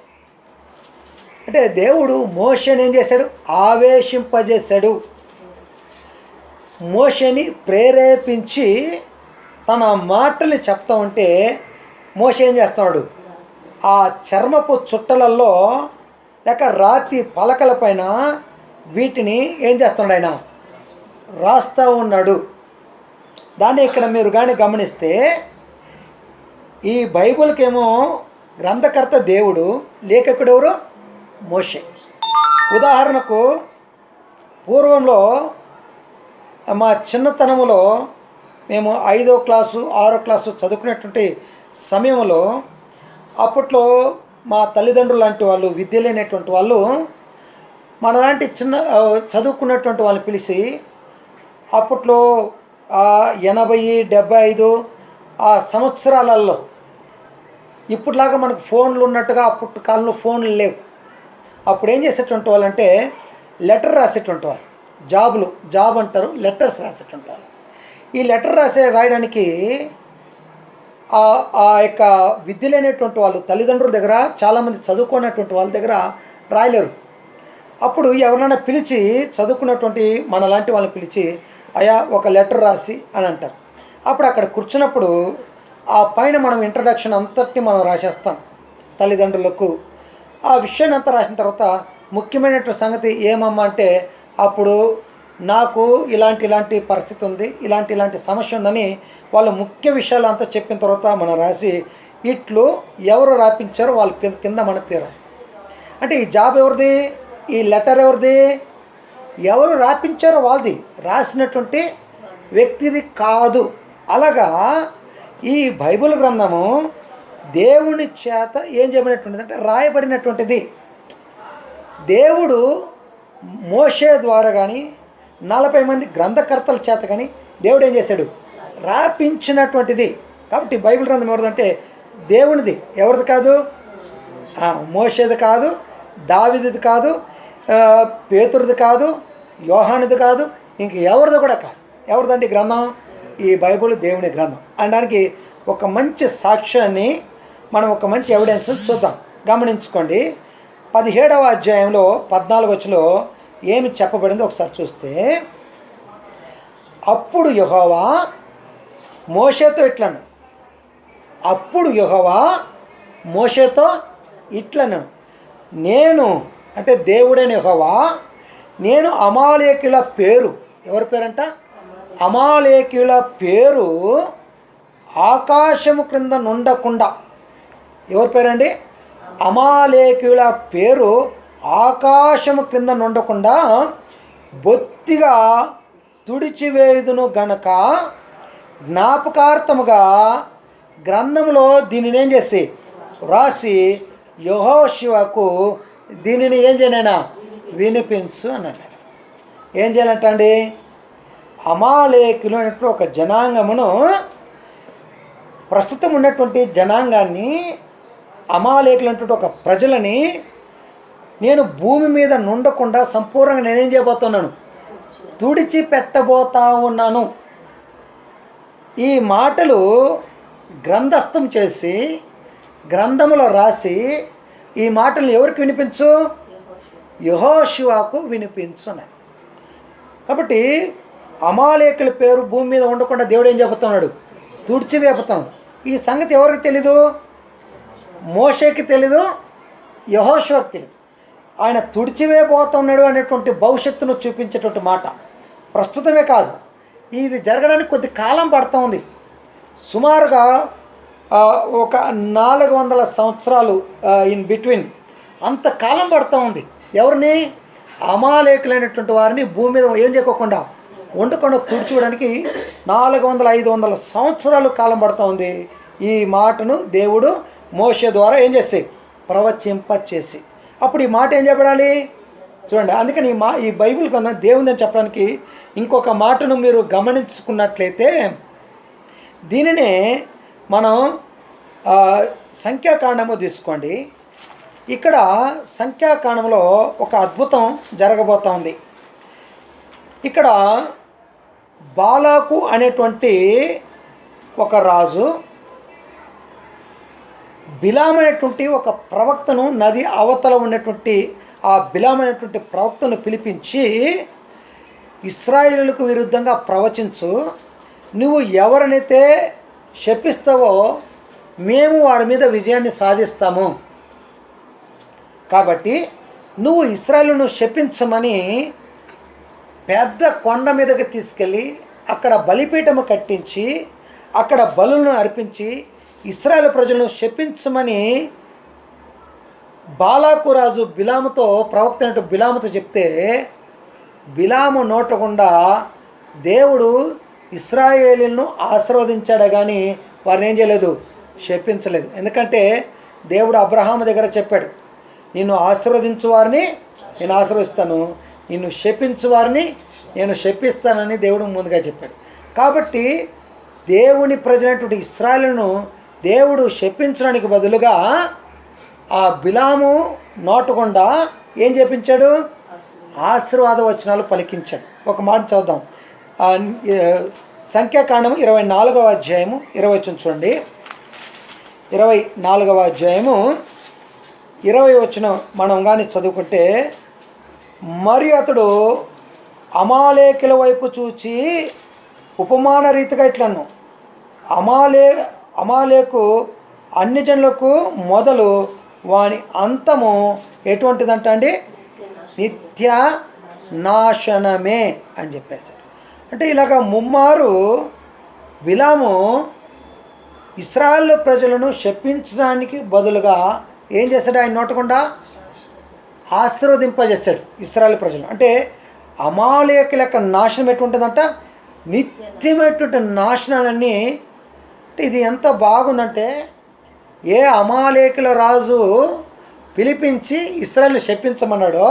అంటే దేవుడు మోషేని ఏం చేశాడు? ఆవేశింపజేశాడు. మోషేని ప్రేరేపించి తన మాటల్ని చెప్తా ఉంటే మోషే ఏం చేస్తున్నాడు? ఆ చర్మపు చుట్టలలో లేక రాతి పలకల పైన వీటిని ఏం చేస్తున్నాడు? ఆయన రాస్తూ ఉన్నాడు. దాన్ని ఇక్కడ మీరు కానీ గమనిస్తే ఈ బైబిల్కేమో గ్రంథకర్త దేవుడు, లేఖకుడు ఎవరు? మోషే. ఉదాహరణకు పూర్వంలో మా చిన్నతనంలో మేము 5వ క్లాసు 6వ క్లాసు చదువుకునేటువంటి సమయంలో అప్పట్లో మా తల్లిదండ్రులు లాంటి వాళ్ళు, విద్య లేనటువంటి వాళ్ళు మనలాంటి చిన్న చదువుకున్నటువంటి వాళ్ళని పిలిచి అప్పట్లో 80, 75 ఆ సంవత్సరాలలో ఇప్పటిలాగా మనకు ఫోన్లు ఉన్నట్టుగా అప్పటి కాలంలో ఫోన్లు లేవు. అప్పుడు ఏం చేసేటువంటి వాళ్ళంటే లెటర్ రాసేటువంటి వాళ్ళు. జాబ్ అంటారు, లెటర్స్ రాసేటువంటి వాళ్ళు. ఈ లెటర్ రాయడానికి ఆ యొక్క విద్య లేనటువంటి వాళ్ళు తల్లిదండ్రుల దగ్గర, చాలామంది చదువుకున్నటువంటి వాళ్ళ దగ్గర రాయలేరు. అప్పుడు ఎవరైనా పిలిచి చదువుకున్నటువంటి మనలాంటి వాళ్ళని పిలిచి అయా ఒక లెటర్ రాసి అని అంటారు. అప్పుడు అక్కడ కూర్చున్నప్పుడు ఆ పైన మనం ఇంట్రడక్షన్ అంతటిని మనం రాసేస్తాం తల్లిదండ్రులకు. ఆ విషయాన్ని అంతా రాసిన తర్వాత ముఖ్యమైనటువంటి సంగతి ఏమమ్మా అంటే, అప్పుడు నాకు ఇలాంటి పరిస్థితి ఉంది, ఇలాంటి సమస్య ఉందని వాళ్ళ ముఖ్య విషయాలు అంతా చెప్పిన తర్వాత మనం రాసి ఇట్లు ఎవరు రాపించారో వాళ్ళ కింద మన పేరు రాస్తాం. అంటే ఈ జాబ్ ఎవరిది? ఈ లెటర్ ఎవరిది? ఎవరు రాపించారో వాళ్ళది, రాసినటువంటి వ్యక్తిది కాదు. అలాగా ఈ బైబిల్ గ్రంథము దేవుని చేత ఏం చేయబడినటువంటిది అంటే రాయబడినటువంటిది. దేవుడు మోషే ద్వారా కానీ 40 మంది గ్రంథకర్తల చేత కానీ దేవుడు ఏం చేశాడు? రాపించినటువంటిది. కాబట్టి బైబిల్ గ్రంథం ఎవరిదంటే దేవునిది. ఎవరిది కాదు? మోషేది కాదు, దావీదుది కాదు, పేతురుది కాదు, యోహానుది కాదు, ఇంక ఎవరిది కూడా కాదు. ఎవరిదండి గ్రంథం? ఈ బైబిల్ దేవుని గ్రంథం అనడానికి ఒక మంచి సాక్ష్యాన్ని మనం, ఒక మంచి ఎవిడెన్స్ చూద్దాం. గమనించుకోండి. 17వ అధ్యాయంలో 14వ వచనంలో ఏమి చెప్పబడిందో ఒకసారి చూస్తే, అప్పుడు యెహోవా మోషేతో ఇట్లను. అప్పుడు యెహోవా మోషేతో ఇట్లను, నేను అంటే దేవుడైన యెహోవా, నేను అమాలేకుల పేరు, ఎవరి పేరంట? అమాలేకుల పేరు ఆకాశము క్రింద నుండకుండా. ఎవరి పేరండి? అమాలేకుల పేరు ఆకాశము క్రింద నుండకుండా బొత్తిగా తుడిచివేయుదును గనక జ్ఞాపకార్థముగా గ్రంథంలో దీనిని ఏం చేసి రాసి యెహోషువకు దీనిని ఏం చేయనైనా వినిపించు అన్నాడు. ఏం చేయాలంటండి? అమాలేకులు అనేటువంటి ఒక జనాంగమును, ప్రస్తుతం ఉన్నటువంటి జనాంగాన్ని, అమాలేకులు అనేటువంటి ఒక ప్రజలని నేను భూమి మీద నుండకుండా సంపూర్ణంగా నేనేం చేయబోతున్నాను? తుడిచిపెట్టబోతా ఉన్నాను. ఈ మాటలు గ్రంథస్థం చేసి గ్రంథములో రాసి ఈ మాటలు ఎవరికి వినిపించు? యెహోషువకు వినిపించు అన్నాడు. కాబట్టి అమాలేకుల పేరు భూమి మీద ఉండకుండా దేవుడు ఏం చెబుతున్నాడు? తుడిచివేపుతాం. ఈ సంగతి ఎవరికి తెలీదు? మోషేకి తెలీదు, యెహోషువకు తెలీదు. ఆయన తుడిచివేయబోతున్నాడు అనేటువంటి భవిష్యత్తును చూపించేటువంటి మాట. ప్రస్తుతమే కాదు, ఇది జరగడానికి కొద్ది కాలం పడుతూ ఉంది. సుమారుగా ఒక 400 సంవత్సరాలు ఇన్ బిట్వీన్ అంత కాలం పడుతూ ఉంది. ఎవరిని? అమాలేకులైనటువంటి వారిని భూమి మీద ఏం చేయకోకుండా వండుకుండా తుడిచివేయడానికి 400-500 సంవత్సరాలు కాలం పడుతూ ఉంది. ఈ మాటను దేవుడు మోషే ద్వారా ఏం చేసి ప్రవచింపచేసి, అప్పుడు ఈ మాట ఏం చెప్పడాలి? చూడండి. అందుకని ఈ బైబిల్ కన్నా దేవుని అని చెప్పడానికి ఇంకొక మాటను మీరు గమనించుకున్నట్లయితే, దీనినే మనం సంఖ్యాకాండము తీసుకోండి. ఇక్కడ సంఖ్యాకాండంలో ఒక అద్భుతం జరగబోతోంది. ఇక్కడ బాలాకు అనేటువంటి ఒక రాజు బిలాము అనేటువంటి ఒక ప్రవక్తను, నది అవతల ఉన్నటువంటి ఆ బిలాము అనేటువంటి ప్రవక్తను పిలిపించి, ఇశ్రాయేలులకు విరుద్ధంగా ప్రవచించు, నువ్వు ఎవరినైతే శపిస్తావో మేము వారి మీద విజయాన్ని సాధిస్తాము, కాబట్టి నువ్వు ఇశ్రాయేలును శపించమని పెద్ద కొండ మీదకి తీసుకెళ్ళి అక్కడ బలిపీఠము కట్టించి అక్కడ బలులను అర్పించి ఇశ్రాయేలు ప్రజలను శపించమని బాలాకు రాజు బిలాముతో, ప్రవక్త అయినట్టు బిలాముతో చెప్తే, బిలాము నోట గుండా దేవుడు ఇశ్రాయేలును ఆశీర్వదించాడు కానీ వారిని ఏం చేయలేదు, శపించలేదు. ఎందుకంటే దేవుడు అబ్రహాము దగ్గర చెప్పాడు, నిన్ను ఆశీర్వదించు వారిని నేను ఆశీర్వదిస్తాను, నిన్ను శపించు వారిని నేను శపిస్తానని దేవుడు ముందుగా చెప్పాడు. కాబట్టి దేవుని ప్రజలైనటువంటి ఇశ్రాయేలును దేవుడు శపించడానికి బదులుగా ఆ బిలాము నోటకుండా ఏం చెప్పించాడు, ఆశీర్వాద వచనాలు పలికించాడు. ఒక మాట చదువుదాం. సంఖ్యాకాండము 24వ అధ్యాయము 20 వచనం చూడండి. 24వ అధ్యాయము 20 వచనం మనం కానీ చదువుకుంటే, మరియు అతడు అమాలేకుల వైపు చూచి ఉపమాన రీతిగా ఇట్లను, అమాలేకు అన్ని జనులకు మొదలు వాని అంతము ఎటువంటిదంట అండి, నిత్య నాశనమే అని చెప్పేశాడు. అంటే ఇలాగ ముమ్మారు బిలాము ఇశ్రాయేలు ప్రజలను శపించడానికి బదులుగా ఏం చేశాడు, ఆయన నోటకుండా ఆశీర్వదింపజేశాడు ఇశ్రాయేలు ప్రజలు. అంటే అమాలేకుల యొక్క నాశనం ఎటువంటిదంట, నిత్యమైనటువంటి నాశనాలన్నీ. అంటే ఇది ఎంత బాగుందంటే, ఏ అమాలేకుల రాజు పిలిపించి ఇశ్రాయేలు శపించమన్నాడో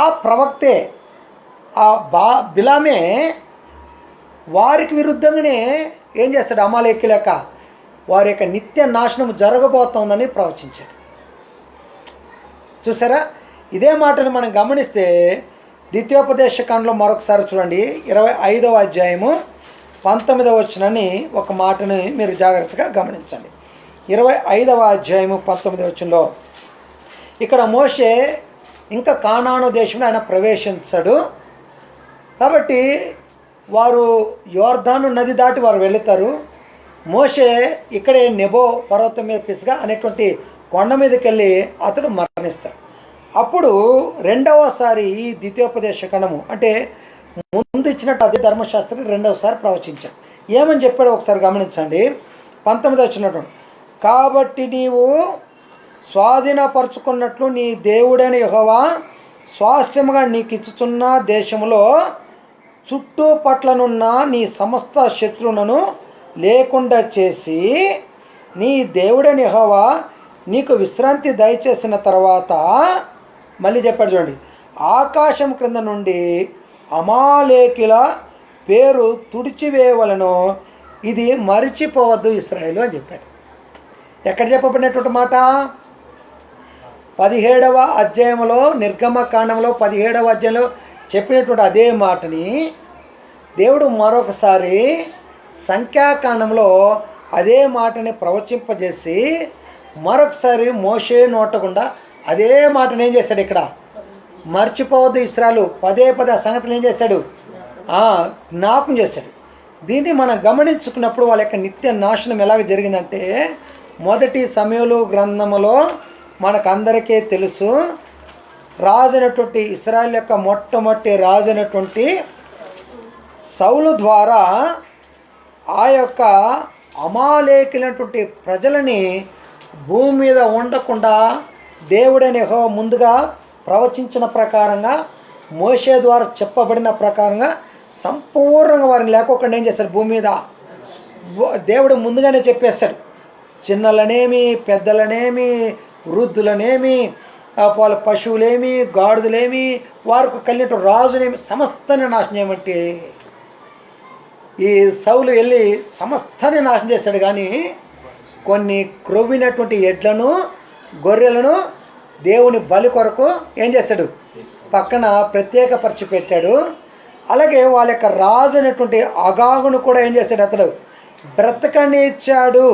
ఆ ప్రవక్తే, ఆ బిలామే వారికి విరుద్ధంగానే ఏం చేస్తాడు, అమాలేకుల యొక్క వారి యొక్క నిత్య నాశనం జరగబోతోందని ప్రవచించాడు. చూసారా? ఇదే మాటను మనం గమనిస్తే ద్వితీయోపదేశకాండలో మరొకసారి చూడండి. 25వ అధ్యాయము 19వ వచనాన్ని ఒక మాటని మీరు జాగ్రత్తగా గమనించండి. 25వ అధ్యాయము 19వ వచనంలో ఇక్కడ మోషే ఇంకా కానాను దేశంలో ఆయన ప్రవేశించాడు. కాబట్టి వారు యోర్దాను నది దాటి వారు వెళుతారు. మోషే ఇక్కడే నెబో పర్వతం మీద పిస్గా అనేటువంటి కొండ మీదకి వెళ్ళి అతడు మరణిస్తాడు. అప్పుడు రెండవసారి ఈ ద్వితీయోపదేశకాండము అంటే ముందు ఇచ్చినట్టు అదే ధర్మశాస్త్రం రెండవసారి ప్రవచించాడు. ఏమని చెప్పాడో ఒకసారి గమనించండి. 19వ వచనం, కాబట్టి నీవు స్వాధీనపరుచుకున్నట్లు నీ దేవుడైన యెహోవా స్వాస్థ్యముగా నీకు ఇచ్చుచున్న దేశములో చుట్టుపట్లనున్న నీ సమస్త శత్రువులను లేకుండా చేసి, నీ దేవుడైన యెహోవా నీకు విశ్రాంతి దయచేసిన తర్వాత మళ్ళీ చెప్పాడు చూడండి, ఆకాశం క్రింద నుండి అమాలేకుల పేరు తుడిచివేయవలను, ఇది మరిచిపోవద్దు ఇశ్రాయేలు అని చెప్పాడు. ఎక్కడ చెప్పబడినటువంటి మాట, 17వ అధ్యాయంలో నిర్గమకాండంలో 17వ అధ్యాయంలో చెప్పినటువంటి అదే మాటని దేవుడు మరొకసారి సంఖ్యాకాండంలో అదే మాటని ప్రవచింపజేసి మరొకసారి మోషే నోటకుండా అదే మాటను ఏం చేశాడు, ఇక్కడ మర్చిపోవద్దు ఇశ్రాయేలు పదే పదే సంగతులు ఏం చేశాడు, జ్ఞాపకం చేశాడు. దీన్ని మనం గమనించుకున్నప్పుడు వాళ్ళ యొక్క నిత్య నాశనం ఎలాగ జరిగిందంటే, మొదటి సమూయేలు గ్రంథములో మనకందరికీ తెలుసు, రాజైనటువంటి ఇశ్రాయేలు యొక్క మొట్టమొదటి రాజైనటువంటి సౌలు ద్వారా ఆ యొక్క అమాలేకులైనటువంటి ప్రజలని భూమి మీద ఉండకుండా దేవుడైన యెహోవా ముందుగా ప్రవచించిన ప్రకారంగా మోషే ద్వారా చెప్పబడిన ప్రకారంగా సంపూర్ణంగా వారిని లేకోకుండా ఏం చేశారు, భూమి మీద దేవుడు ముందుగానే చెప్పేశాడు. చిన్నలనేమి, పెద్దలనేమి, వృద్ధులనేమి, వాళ్ళ పశువులేమి, గాడిదలేమి, వారికి కలిగిన రాజులేమి సమస్తాన్ని నాశనం ఏమంటే ఈ సౌలు వెళ్ళి సమస్తాన్ని నాశనం చేశాడు, కానీ కొన్ని క్రొవ్వినటువంటి ఎడ్లను గొర్రెలను దేవుని బలి కొరకు ఏం చేశాడు, పక్కన ప్రత్యేకపరిచి పెట్టాడు. అలాగే వాళ్ళ యొక్క రాజు అయినటువంటి అగాగును కూడా ఏం చేశాడు, అతడు బ్రతకనిచ్చాడు.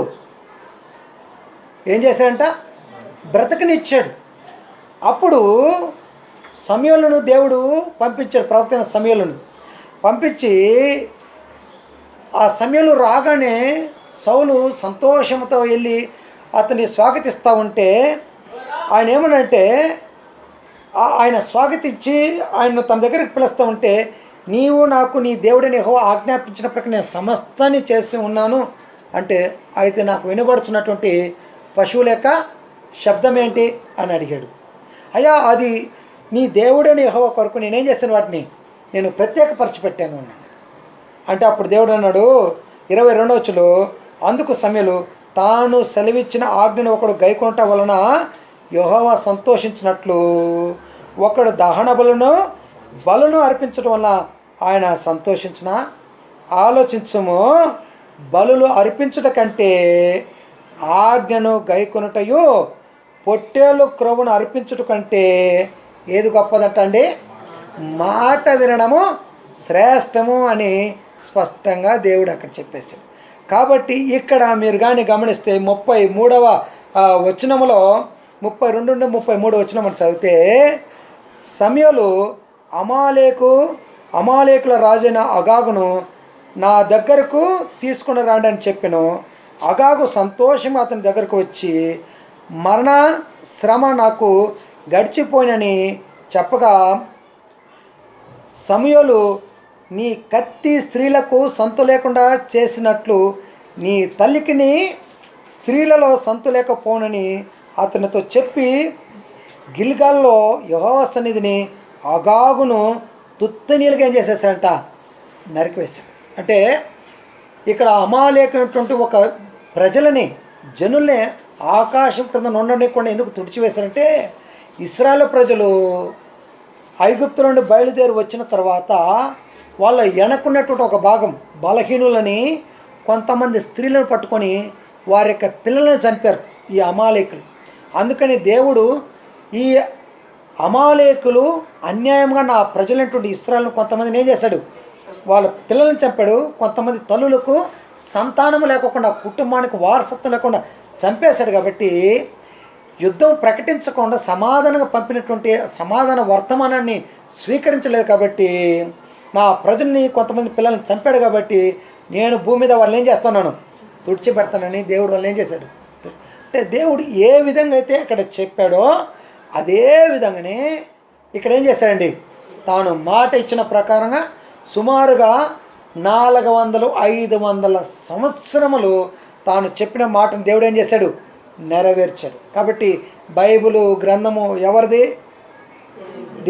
ఏం చేశాడంట, బ్రతకనిచ్చాడు. అప్పుడు సమూయేలును దేవుడు పంపించాడు, ప్రవక్త సమూయేలును పంపించి ఆ సమూయేలు రాగానే సౌలు సంతోషంతో వెళ్ళి అతన్ని స్వాగతిస్తూ ఉంటే ఆయన ఏమనంటే, ఆయన స్వాగతించి ఆయన తన దగ్గరికి పిలుస్తూ ఉంటే, నీవు నాకు నీ దేవుడిని యెహోవా ఆజ్ఞాపించిన ప్రకారం నేను సమస్తాన్ని చేసి ఉన్నాను అంటే, అయితే నాకు వినబడుతున్నటువంటి పశువుల యొక్క శబ్దం ఏంటి అని అడిగాడు. అయ్యా, అది నీ దేవుడిని యెహోవా కొరకు నేనేం చేశాను, వాటిని నేను ప్రత్యేకపరిచి పెట్టాను అన్నాడు. అంటే అప్పుడు దేవుడు అన్నాడు 22వ వచనంలో, అందుకు సమూయేలు తాను సెలవిచ్చిన ఆజ్ఞను ఒకడు గైకొనట వలన యెహోవా సంతోషించినట్లు ఒకడు దహన బలును అర్పించడం వల్ల ఆయన సంతోషించిన. ఆలోచించుము, బలులు అర్పించుట కంటే ఆజ్ఞను గైకొనుటయు పొట్టేలు క్రొవ్వును అర్పించుట కంటే ఏది గొప్పదంట అండి, మాట వినడము శ్రేష్టము అని స్పష్టంగా దేవుడు అక్కడ చెప్పేశాడు. కాబట్టి ఇక్కడ మీరు కానీ గమనిస్తే 33వ వచనములో 32 నుండి 33 వచనములు చదివితే, సమూయేలు అమాలేకుల రాజైన అగాగును నా దగ్గరకు తీసుకుని రాండి అని చెప్పాను. అగాగు సంతోషం అతని దగ్గరకు వచ్చి, మరణ శ్రమ నాకు గడిచిపోయినని చెప్పగా, సమూయేలు నీ కత్తి స్త్రీలకు సంతు లేకుండా చేసినట్లు నీ తల్లికిని స్త్రీలలో సంతు లేకపోనని అతనితో చెప్పి గిల్గాల్లో యెహోవా సన్నిధిని అగాగును తుత్తనీలుగా ఏం చేసేసాడంట, నరికివేశాడు. అంటే ఇక్కడ అమాలేకైనటువంటి ఒక ప్రజలని, జనుల్ని ఆకాశం క్రింద నుండనికుండా ఎందుకు తుడిచివేశారంటే, ఇశ్రాయేలు ప్రజలు ఐగుప్తు నుండి బయలుదేరి వచ్చిన తర్వాత వాళ్ళ వెనకున్నటువంటి ఒక భాగం బలహీనులని కొంతమంది స్త్రీలను పట్టుకొని వారి యొక్క పిల్లలను చంపారు ఈ అమాలేకులు. అందుకని దేవుడు ఈ అమాలేకులు అన్యాయంగా నా ప్రజలైనటువంటి ఇశ్రాయేలును కొంతమందిని ఏం చేశాడు, వాళ్ళ పిల్లలను చంపాడు. కొంతమంది తల్లులకు సంతానం లేకుండా, కుటుంబానికి వారసత్వం లేకుండా చంపేశాడు. కాబట్టి యుద్ధం ప్రకటించకుండా సమాధానంగా పంపినటువంటి సమాధాన వర్తమానాన్ని స్వీకరించలేదు. కాబట్టి నా ప్రజల్ని కొంతమంది పిల్లల్ని చంపాడు. కాబట్టి నేను భూమి మీద వాళ్ళని ఏం చేస్తున్నాను, తుడిచిపెడతానని దేవుడు వాళ్ళు ఏం చేశాడు. అంటే దేవుడు ఏ విధంగా అయితే అక్కడ చెప్పాడో అదే విధంగానే ఇక్కడ ఏం చేశాడండి, తాను మాట ఇచ్చిన ప్రకారంగా సుమారుగా 400-500 సంవత్సరములు తాను చెప్పిన మాటను దేవుడు ఏం చేశాడు, నెరవేర్చాడు. కాబట్టి బైబిలు గ్రంథము ఎవరిది,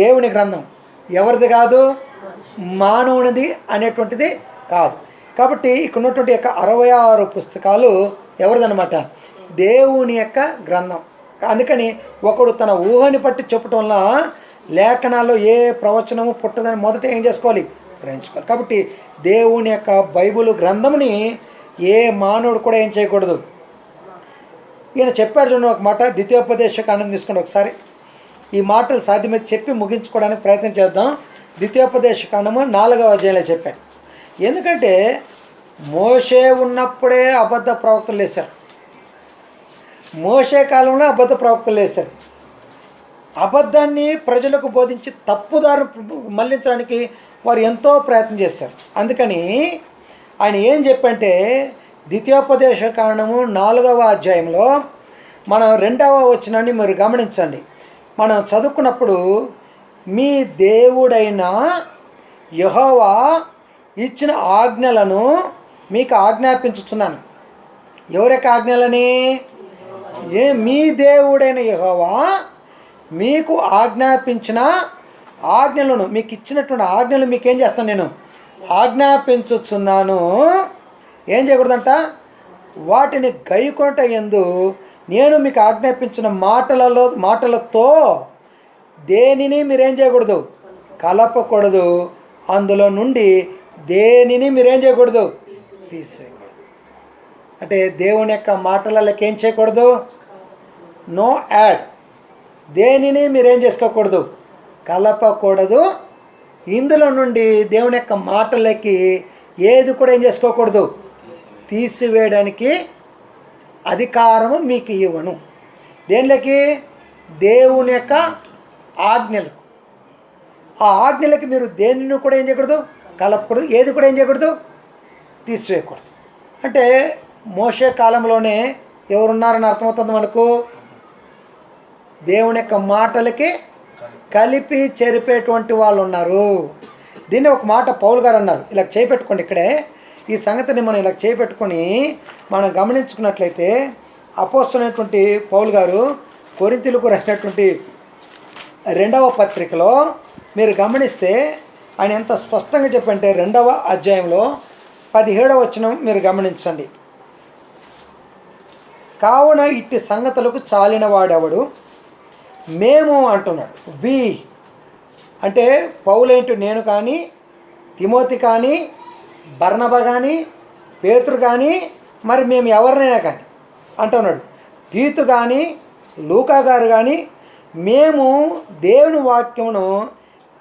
దేవుని గ్రంథం. ఎవరిది కాదు, మానవునిది అనేటువంటిది కాదు. కాబట్టి ఇక్కడ ఉన్నటువంటి యొక్క 66 పుస్తకాలు ఎవరిదనమాట, దేవుని యొక్క గ్రంథం. అందుకని ఒకడు తన ఊహని పట్టి చెప్పటం వల్ల లేఖనాల్లో ఏ ప్రవచనము పుట్టదని మొదట ఏం చేసుకోవాలి, గ్రహించుకోవాలి. కాబట్టి దేవుని యొక్క బైబిల్ గ్రంథముని ఏ మానవుడు కూడా ఏం చేయకూడదు. ఈయన చెప్పాడు చూడండి ఒక మాట, ద్వితీయోపదేశకాండం తీసుకోండి ఒకసారి. ఈ మాటలు సాధ్యమైతే చెప్పి ముగించుకోవడానికి ప్రయత్నం చేద్దాం. ద్వితీయోపదేశకాండము 4వ అధ్యాయంలో చెప్పాడు. ఎందుకంటే మోషే ఉన్నప్పుడే అబద్ధ ప్రవక్తలు వేశారు. మోషే కాలంలో అబద్ధ ప్రవక్తలు వేశారు. అబద్ధాన్ని ప్రజలకు బోధించి తప్పుదారు మళ్లించడానికి వారు ఎంతో ప్రయత్నం చేశారు. అందుకని ఆయన ఏం చెప్పంటే, ద్వితీయోపదేశకాండము 4వ అధ్యాయంలో మనం 2వ వచనాన్ని మీరు గమనించండి. మనం చదువుకున్నప్పుడు, మీ దేవుడైన యెహోవా ఇచ్చిన ఆజ్ఞలను మీకు ఆజ్ఞాపించుచున్నాను. ఎవరి యొక్క ఆజ్ఞలని, మీ దేవుడైన యెహోవా మీకు ఆజ్ఞాపించిన ఆజ్ఞలను, మీకు ఇచ్చినటువంటి ఆజ్ఞలు మీకు ఏం చేస్తాను, నేను ఆజ్ఞాపించుచున్నాను. ఏం చేయకూడదంట, వాటిని గైకొనుట యందు నేను మీకు ఆజ్ఞాపించిన మాటలతో దేనిని మీరేం చేయకూడదు, కలపకూడదు. అందులో నుండి దేనిని మీరేం చేయకూడదు, తీసివేయకూడదు. అంటే దేవుని యొక్క మాటలకి ఏం చేయకూడదు, నో యాడ్. దేనిని మీరేం చేసుకోకూడదు, కలపకూడదు. ఇందులో నుండి దేవుని యొక్క మాటలకి ఏది కూడా ఏం చేసుకోకూడదు, తీసివేయడానికి అధికారము మీకు ఇవ్వను. దేనిలోకి, దేవుని యొక్క ఆజ్ఞలు. ఆ ఆజ్ఞలకి మీరు దేనిని కూడా ఏం చేయకూడదు, కలపకూడదు. ఏది కూడా ఏం చేయకూడదు, తీసివేయకూడదు. అంటే మోషే కాలంలోనే ఎవరున్నారని అర్థమవుతుంది మనకు, దేవుని యొక్క మాటలకి కలిపి చెరిపేటువంటి వాళ్ళు ఉన్నారు. దీన్ని ఒక మాట పౌలు గారు అన్నారు, ఇలా చేపెట్టుకోండి. ఇక్కడే ఈ సంగతిని మనం ఇలా చేపెట్టుకొని మనం గమనించుకున్నట్లయితే అపోస్తలుడైనటువంటి పౌలు గారు కొరింథీయులకు రాసినటువంటి 2వ పత్రికలో మీరు గమనిస్తే ఆయన ఎంత స్పష్టంగా చెప్పంటే 2వ అధ్యాయంలో 17వ వచనం మీరు గమనించండి. కావున ఇట్టి సంగతులకు చాలిన వాడెవడు, మేము అంటున్నాడు. వి అంటే పౌలేంటి, నేను కానీ, తిమోతి కానీ, బర్నబా కానీ, పేతురు కానీ, మరి మేము ఎవరినైనా కానీ అంటున్నాడు. తీతు కానీ, లూకా గారు కానీ, మేము దేవుని వాక్యమును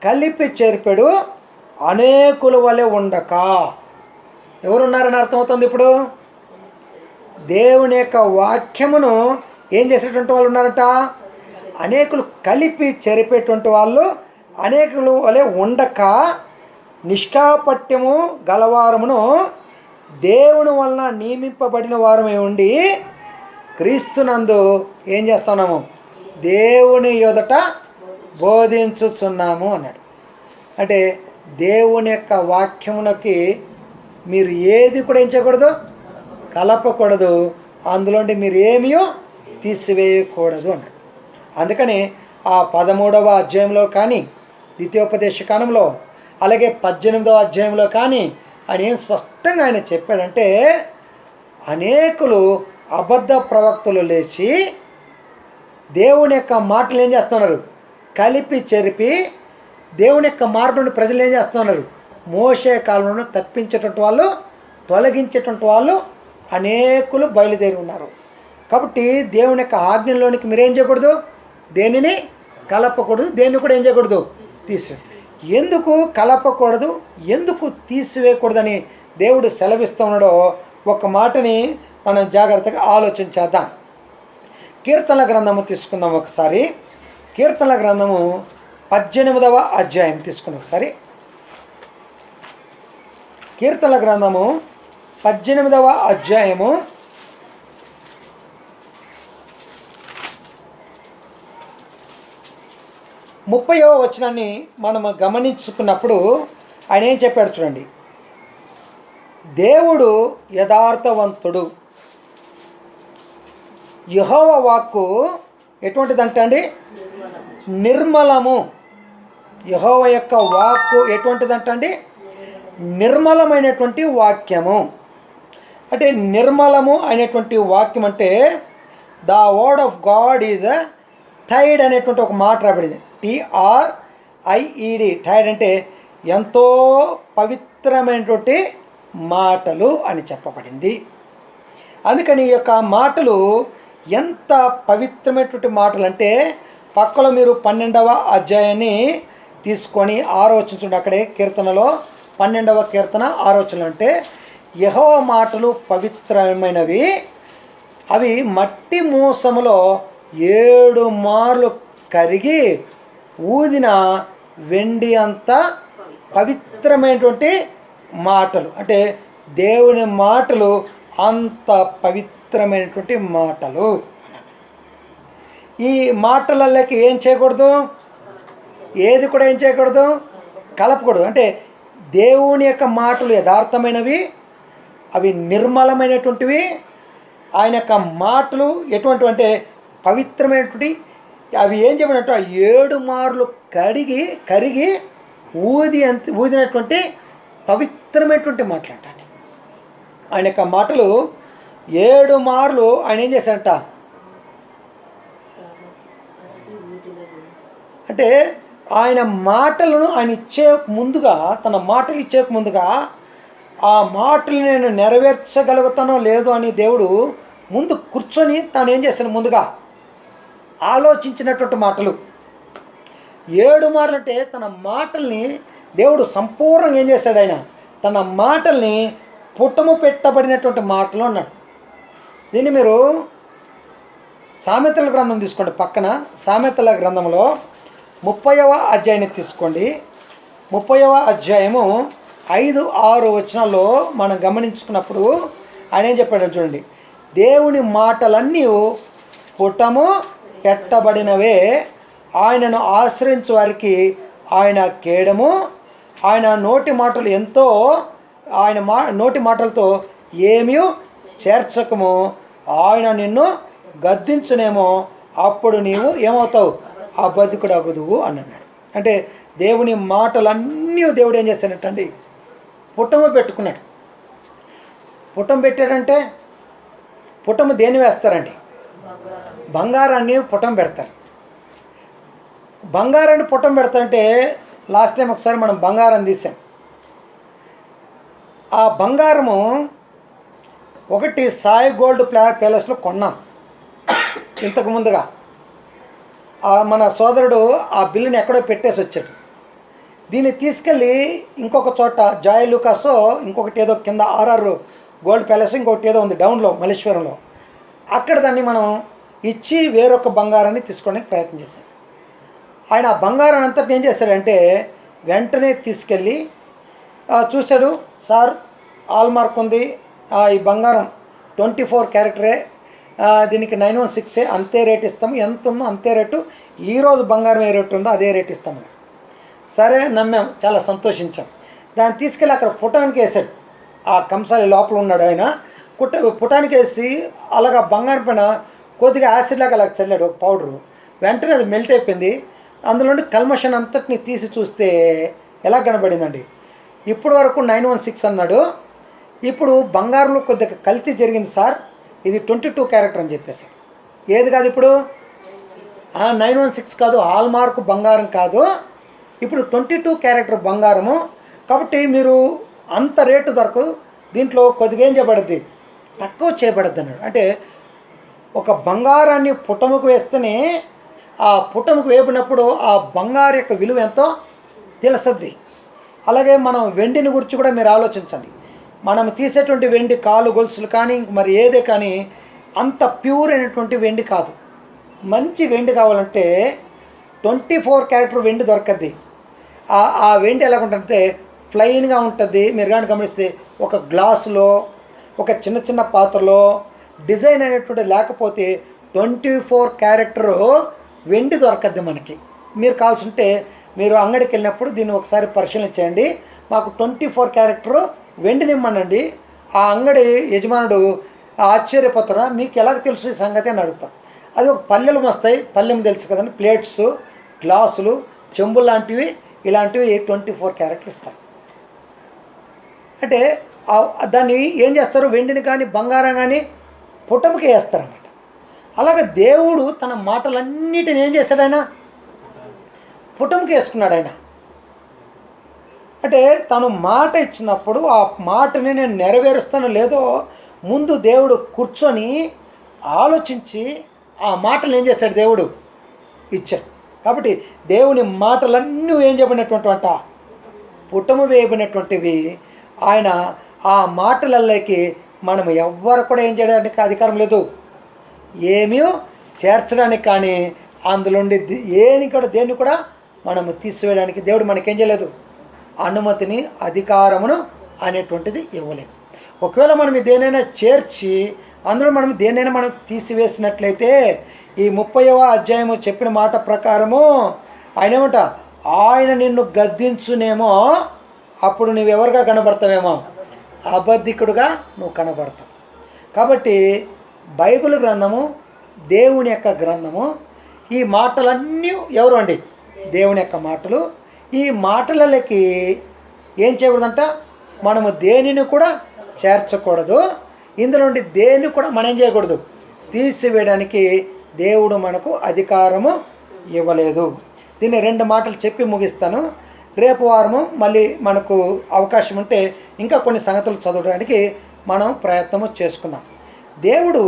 కలిపి చెరిపెడు అనేకుల వలె ఉండక. ఎవరున్నారని అర్థమవుతుంది ఇప్పుడు, దేవుని యొక్క వాక్యమును ఏం చేసేటువంటి వాళ్ళు ఉన్నారట, అనేకులు కలిపి చెరిపేటువంటి వాళ్ళు అనేకుల వలె ఉండక నిష్కాపట్యము గలవారమును దేవుని వలన నియమింపబడిన వారమై ఉండి క్రీస్తునందు ఏం చేస్తున్నాము, దేవుని ఎదుట బోధించుచున్నాము అన్నాడు. అంటే దేవుని యొక్క వాక్యమునకి మీరు ఏది కూడా ఏం చేయకూడదు, కలపకూడదు. అందులోండి మీరు ఏమీ తీసివేయకూడదు అన్నాడు. అందుకని ఆ 13వ అధ్యాయంలో కానీ, ద్వితీయోపదేశ కాలంలో, అలాగే 18వ అధ్యాయంలో కానీ ఆయన ఏం స్పష్టంగా ఆయన చెప్పాడంటే, అనేకులు అబద్ధ ప్రవక్తలు లేచి దేవుని యొక్క మాటలు ఏం చేస్తున్నారు, కలిపి చెరిపి దేవుని యొక్క మార్గంలో ప్రజలు ఏం చేస్తున్నారు, మోషే కాలంలో తప్పించేటువంటి వాళ్ళు, తొలగించేటువంటి వాళ్ళు అనేకులు బయలుదేరి ఉన్నారు. కాబట్టి దేవుని యొక్క ఆజ్ఞలోనికి మీరేం చేయకూడదు, దేనిని కలపకూడదు, దేన్ని కూడా ఏం చేయకూడదు, తీసివేయాలి. ఎందుకు కలపకూడదు, ఎందుకు తీసివేయకూడదని దేవుడు సెలవిస్తున్నాడో ఒక మాటని మనం జాగ్రత్తగా ఆలోచించేద్దాం. కీర్తనల గ్రంథము తీసుకుందాం ఒకసారి. కీర్తనల గ్రంథము 18వ అధ్యాయం తీసుకుందాం ఒకసారి. కీర్తనల గ్రంథము 18వ అధ్యాయము 30వ వచనాన్ని మనం గమనించుకున్నప్పుడు ఆయన ఏం చెప్పాడు చూడండి. దేవుడు యథార్థవంతుడు, యెహోవా వాక్కు ఎటువంటిదంటే అండి, నిర్మలము. యెహోవా యొక్క వాక్కు ఎటువంటిదంటే అండి, నిర్మలమైనటువంటి వాక్యము. అంటే నిర్మలము అనేటువంటి వాక్యం అంటే the word of God is tied అనేటువంటి ఒక మాట రాబడింది. TRIED, థైడ్ అంటే ఎంతో పవిత్రమైనటువంటి మాటలు అని చెప్పబడింది. అందుకని ఈ యొక్క మాటలు ఎంత పవిత్రమైనటువంటి మాటలు అంటే, పక్కలో మీరు 12వ అధ్యాయాన్ని తీసుకొని 6వ వచనం చూడండి. అక్కడే కీర్తనలో 12వ కీర్తన 6వ వచనం అంటే, యెహోవా మాటలు పవిత్రమైనవి, అవి మట్టి మూసములో 7 మార్లు కరిగి ఊదిన వెండి అంత పవిత్రమైనటువంటి మాటలు. అంటే దేవుని మాటలు అంత పవిత్రమైనటువంటి మాటలు. ఈ మాటలకి ఏం చేయకూడదు, ఏది కూడా ఏం చేయకూడదు, కలపకూడదు. అంటే దేవుని యొక్క మాటలు యథార్థమైనవి, అవి నిర్మలమైనటువంటివి. ఆయన యొక్క మాటలు ఎటువంటివి అంటే పవిత్రమైనటువంటి, అవి ఏం చెప్పినట్టు 7 మార్లు కరిగి ఊదినటువంటి పవిత్రమైనటువంటి మాటలు అంట. ఆయన యొక్క మాటలు 7 మార్లు ఆయన ఏం చేశారంట అంటే ఆయన మాటలను ఆయన ఇచ్చే ముందుగా, తన మాటలు ఇచ్చే ముందుగా ఆ మాటలు నేను నెరవేర్చగలుగుతానో లేదో అని దేవుడు ముందు కూర్చొని తాను ఏం చేస్తాను, ముందుగా ఆలోచించినటువంటి మాటలు 7 మార్లు. అంటే తన మాటల్ని దేవుడు సంపూర్ణంగా ఏం చేశాడు, ఆయన తన మాటల్ని పుటము పెట్టబడినటువంటి మాటలు అన్నాడు. దీన్ని మీరు సామెతల గ్రంథం తీసుకోండి, పక్కన సామెతల గ్రంథంలో 30వ అధ్యాయాన్ని తీసుకోండి. 30వ అధ్యాయము 5-6 వచనాల్లో మనం గమనించుకున్నప్పుడు ఆయన ఏం చెప్పాడు చూడండి. దేవుని మాటలన్నీ పుటము పెట్టబడినవే, ఆయనను ఆశ్రయించు వారికి ఆయన కేడము, ఆయన నోటి మాటలు ఎంతో, ఆయన నోటి మాటలతో ఏమీ చేర్చకము, ఆయన నిన్ను గద్దించునేమో, అప్పుడు నీవు ఏమవుతావు, అబద్ధికుడు అగుదువు అని అన్నాడు. అంటే దేవుని మాటలన్నీ దేవుడు ఏం చేస్తానంటండి, పుటము పెట్టుకున్నాడు. పుటం పెట్టాడంటే పుటము దేన్ని వేస్తారండి, బంగారాన్ని పుటం పెడతారు. బంగారాన్ని పుటం పెడతారంటే లాస్ట్ టైం ఒకసారి మనం బంగారం తీసాం. ఆ బంగారము ఒకటి సాయి గోల్డ్ ప్యాలెస్లో కొన్నాం ఇంతకు ముందుగా. మన సోదరుడు ఆ బిల్లుని ఎక్కడో పెట్టేసి వచ్చాడు. దీన్ని తీసుకెళ్ళి ఇంకొక చోట జాయ్ లూకాసో ఇంకొకటి ఏదో కింద ఆర్ఆర్ గోల్డ్ ప్యాలెస్ ఇంకొకటి ఏదో ఉంది డౌన్లో మల్లేశ్వరంలో, అక్కడ దాన్ని మనం ఇచ్చి వేరొక బంగారాన్ని తీసుకోవడానికి ప్రయత్నం చేశాం. ఆయన ఆ బంగారం అంతటి ఏం చేశాడంటే వెంటనే తీసుకెళ్ళి చూశాడు. సార్ ఆల్ మార్క్ ఉంది, ఈ బంగారం 24 క్యారెక్టరే, దీనికి 916 అంతే రేట్ ఇస్తాము, ఎంత ఉందో అంతే రేటు, ఈరోజు బంగారం ఏ రేటు ఉందో అదే రేట్ ఇస్తాము. సరే నమ్మాం, చాలా సంతోషించాం. దాన్ని తీసుకెళ్ళి అక్కడ పుటానికి వేసాడు. ఆ కంసాలి లోపల ఉన్నాడు ఆయన, పుటానికి వేసి అలాగా బంగారం పైన కొద్దిగా యాసిడ్ లాగా అలా చల్లాడు ఒక పౌడరు. వెంటనే అది మెల్ట్ అయిపోయింది. అందులో కల్మషన్ అంతటిని తీసి చూస్తే ఎలా కనబడిందండి, ఇప్పటి వరకు 916 అన్నాడు, ఇప్పుడు బంగారంలో కొద్దిగా కల్తీ జరిగింది సార్, ఇది 22 క్యారెక్టర్ అని చెప్పేసి. ఏది కాదు ఇప్పుడు 916 కాదు, హాల్ మార్క్ బంగారం కాదు, ఇప్పుడు 22 క్యారెక్టర్ బంగారము. కాబట్టి మీరు అంత రేటు దొరకదు, దీంట్లో కొద్దిగా ఏం చేయబడుద్ది, తక్కువ చేయబడుద్ది అన్నాడు. అంటే ఒక బంగారాన్ని పుటముకు వేస్తేనే ఆ పుటముకు వేపినప్పుడు ఆ బంగారు యొక్క విలువ ఎంతో తెలుస్తుంది. అలాగే మనం వెండిని గురించి కూడా మీరు ఆలోచించండి. మనం తీసేటువంటి వెండి కాలు గొలుసులు కానీ మరి ఏదే కానీ అంత ప్యూర్ అయినటువంటి వెండి కాదు. మంచి వెండి కావాలంటే 24 క్యారెక్టర్ వెండి దొరకద్ది. ఆ వెండి ఎలా ఉంటుందంటే ఫ్లైన్గా ఉంటుంది. మీరు కానీ గమనిస్తే ఒక గ్లాసులో ఒక చిన్న చిన్న పాత్రలో డిజైన్ అనేటువంటి లేకపోతే 24 క్యారెక్టర్ వెండి దొరకద్ది మనకి. మీరు కావాల్సింటే మీరు అంగడికి వెళ్ళినప్పుడు దీన్ని ఒకసారి పరిశీలన చేయండి. మాకు 24 క్యారెక్టర్ వెండిని ఇమ్మనండి. ఆ అంగడి యజమానుడు ఆశ్చర్యపోతారా, మీకు ఎలా తెలుసు ఈ సంగతి అని అడుగుతాం. అది ఒక పల్లెలు వస్తాయి, పల్లెం తెలుసు కదండి, ప్లేట్స్ గ్లాసులు చెంబులు లాంటివి, ఇలాంటివి 24 క్యారెక్టర్ ఇస్తారు. అంటే దాన్ని ఏం చేస్తారు, వెండిని కానీ బంగారం కానీ పుటముకి వేస్తారన్నమాట. అలాగే దేవుడు తన మాటలన్నిటిని ఏం చేశాడు, ఆయన పుటముకి వేసుకున్నాడు. ఆయన అంటే తను మాట ఇచ్చినప్పుడు ఆ మాటని నేను నెరవేరుస్తానో లేదో ముందు దేవుడు కూర్చొని ఆలోచించి ఆ మాటలు ఏం చేశాడు, దేవుడు ఇచ్చాడు. కాబట్టి దేవుని మాటలన్నీ ఏం చేయబడినటువంటి అంట పుటము వేయబడినటువంటివి. ఆయన ఆ మాటలలోకి మనం ఎవ్వరు కూడా ఏం చేయడానికి అధికారం లేదు, ఏమీ చేర్చడానికి కానీ అందులో దేన్ని కూడా మనము తీసివేయడానికి దేవుడు మనకేం చేయలేదు, అనుమతిని అధికారమును అనేటువంటిది ఇవ్వలేదు. ఒకవేళ మనం దేనైనా చేర్చి అందులో మనం దేనైనా మనం తీసివేసినట్లయితే ఈ 30వ అధ్యాయము చెప్పిన మాట ప్రకారము ఆయన ఏమంట, ఆయన నిన్ను గద్దించునేమో, అప్పుడు నువ్వెవరుగా కనబడతావేమో, అబద్ధికుడుగా నువ్వు కనబడతావు. కాబట్టి బైబిల్ గ్రంథము దేవుని యొక్క గ్రంథము. ఈ మాటలన్నీ ఎవరు అండి, దేవుని యొక్క మాటలు. ఈ మాటలకి ఏం చేయకూడదంట, మనము దేనిని కూడా చేర్చకూడదు, ఇందులో నుండి దేన్ని కూడా మనం ఏం చేయకూడదు, తీసివేయడానికి దేవుడు మనకు అధికారము ఇవ్వలేదు. దీన్ని 2 మాటలు చెప్పి ముగిస్తాను. రేపు వారము మళ్ళీ మనకు అవకాశం ఉంటే ఇంకా కొన్ని సంగతులు చదవడానికి మనం ప్రయత్నము చేసుకుందాం. దేవుడు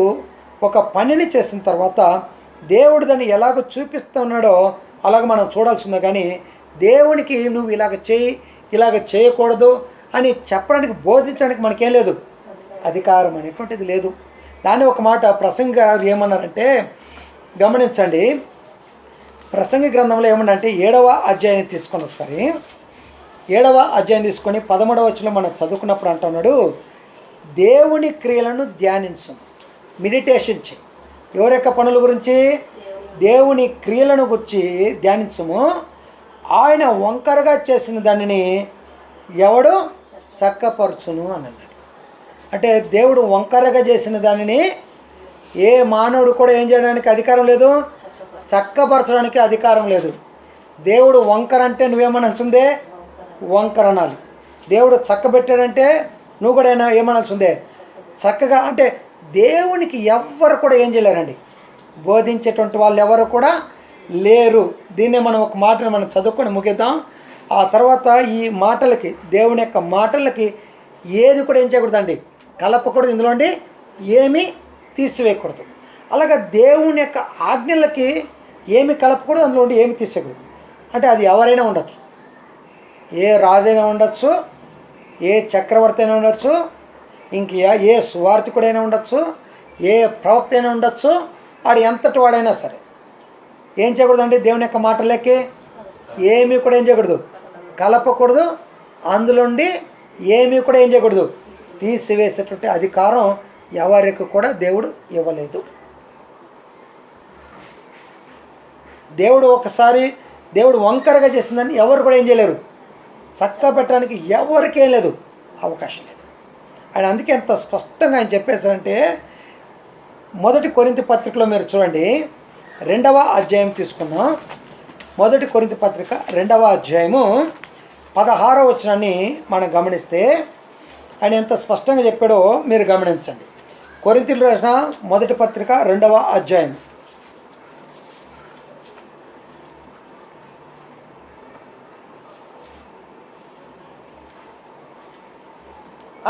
ఒక పనిని చేసిన తర్వాత దేవుడు దాన్ని ఎలాగో చూపిస్తున్నాడో అలాగ మనం చూడాల్సిందే. కానీ దేవునికి నువ్వు ఇలాగ చేయి, ఇలాగ చేయకూడదు అని చెప్పడానికి, బోధించడానికి మనకేం లేదు, అధికారం అనేటువంటిది లేదు. దాన్ని ఒక మాట ప్రసంగి గారు ఏమన్నారంటే, గమనించండి, ప్రసంగి గ్రంథంలో ఏమన్నారంటే 7వ అధ్యాయం తీసుకొని ఒకసారి 7వ అధ్యాయం తీసుకొని 13వ వచనంలో మనం చదువుకున్నప్పుడు అంటున్నాడు, దేవుని క్రియలను ధ్యానించు, మెడిటేషన్ చేయి. ఎవరి యొక్క పనుల గురించి? దేవుని క్రియలను గురించి ధ్యానించము. ఆయన వంకరగా చేసిన దానిని ఎవడు చక్కపరచును అని అన్నాడు. అంటే దేవుడు వంకరగా చేసిన దానిని ఏ మానవుడు కూడా ఏం చేయడానికి అధికారం లేదు, చక్కపరచడానికి అధికారం లేదు. దేవుడు వంకర అంటే నువ్వేమనాల్సిందే, వంకర అనాలి. దేవుడు చక్కబెట్టాడంటే నువ్వు కూడా ఏమనాల్సిందే, చక్కగా. అంటే దేవునికి ఎవ్వరు కూడా ఏం చేయలేరండి, బోధించేటువంటి వాళ్ళు ఎవరు కూడా లేరు. దీన్నే మనం ఒక మాటను మనం చదువుకొని ముగిద్దాం. ఆ తర్వాత ఈ మాటలకి, దేవుని యొక్క మాటలకి ఏది కూడా ఏం చేయకూడదండి, కలపకూడదు, ఇందులోండి ఏమీ తీసివేయకూడదు. అలాగే దేవుని యొక్క ఆజ్ఞలకి ఏమి కలపకూడదు, అందులో ఏమి తీసేయకూడదు. అంటే అది ఎవరైనా ఉండొచ్చు, ఏ రాజైనా ఉండొచ్చు, ఏ చక్రవర్తి అయినా ఉండొచ్చు, ఇంక ఏ సువార్థికుడైనా ఉండొచ్చు, ఏ ప్రవక్త అయినా ఉండొచ్చు, వాడు ఎంతటి వాడైనా సరే ఏం చేయకూడదండి, దేవుని యొక్క మాటలకి ఏమీ కూడా ఏం చేయకూడదు, కలపకూడదు, అందులోండి ఏమీ కూడా ఏం చేయకూడదు, తీసివేసేటువంటి అధికారం ఎవరికి కూడా దేవుడు ఇవ్వలేదు. దేవుడు ఒకసారి దేవుడు వంకరగా చేసిందని ఎవరు కూడా ఏం చేయలేరు, చక్కగా పెట్టడానికి ఎవరికేం లేదు, అవకాశం లేదు. ఆయన అందుకే ఎంత స్పష్టంగా ఆయన చెప్పేశారంటే, 1 కొరింథీ పత్రికలో మీరు చూడండి, 2వ అధ్యాయం తీసుకున్నాం. 1 కొరింథీ పత్రిక 2వ అధ్యాయము 16వ వచనాన్ని మనం గమనిస్తే ఆయన ఎంత స్పష్టంగా చెప్పాడో మీరు గమనించండి. కొరింథీయులకు రాసిన 1 పత్రిక 2వ అధ్యాయం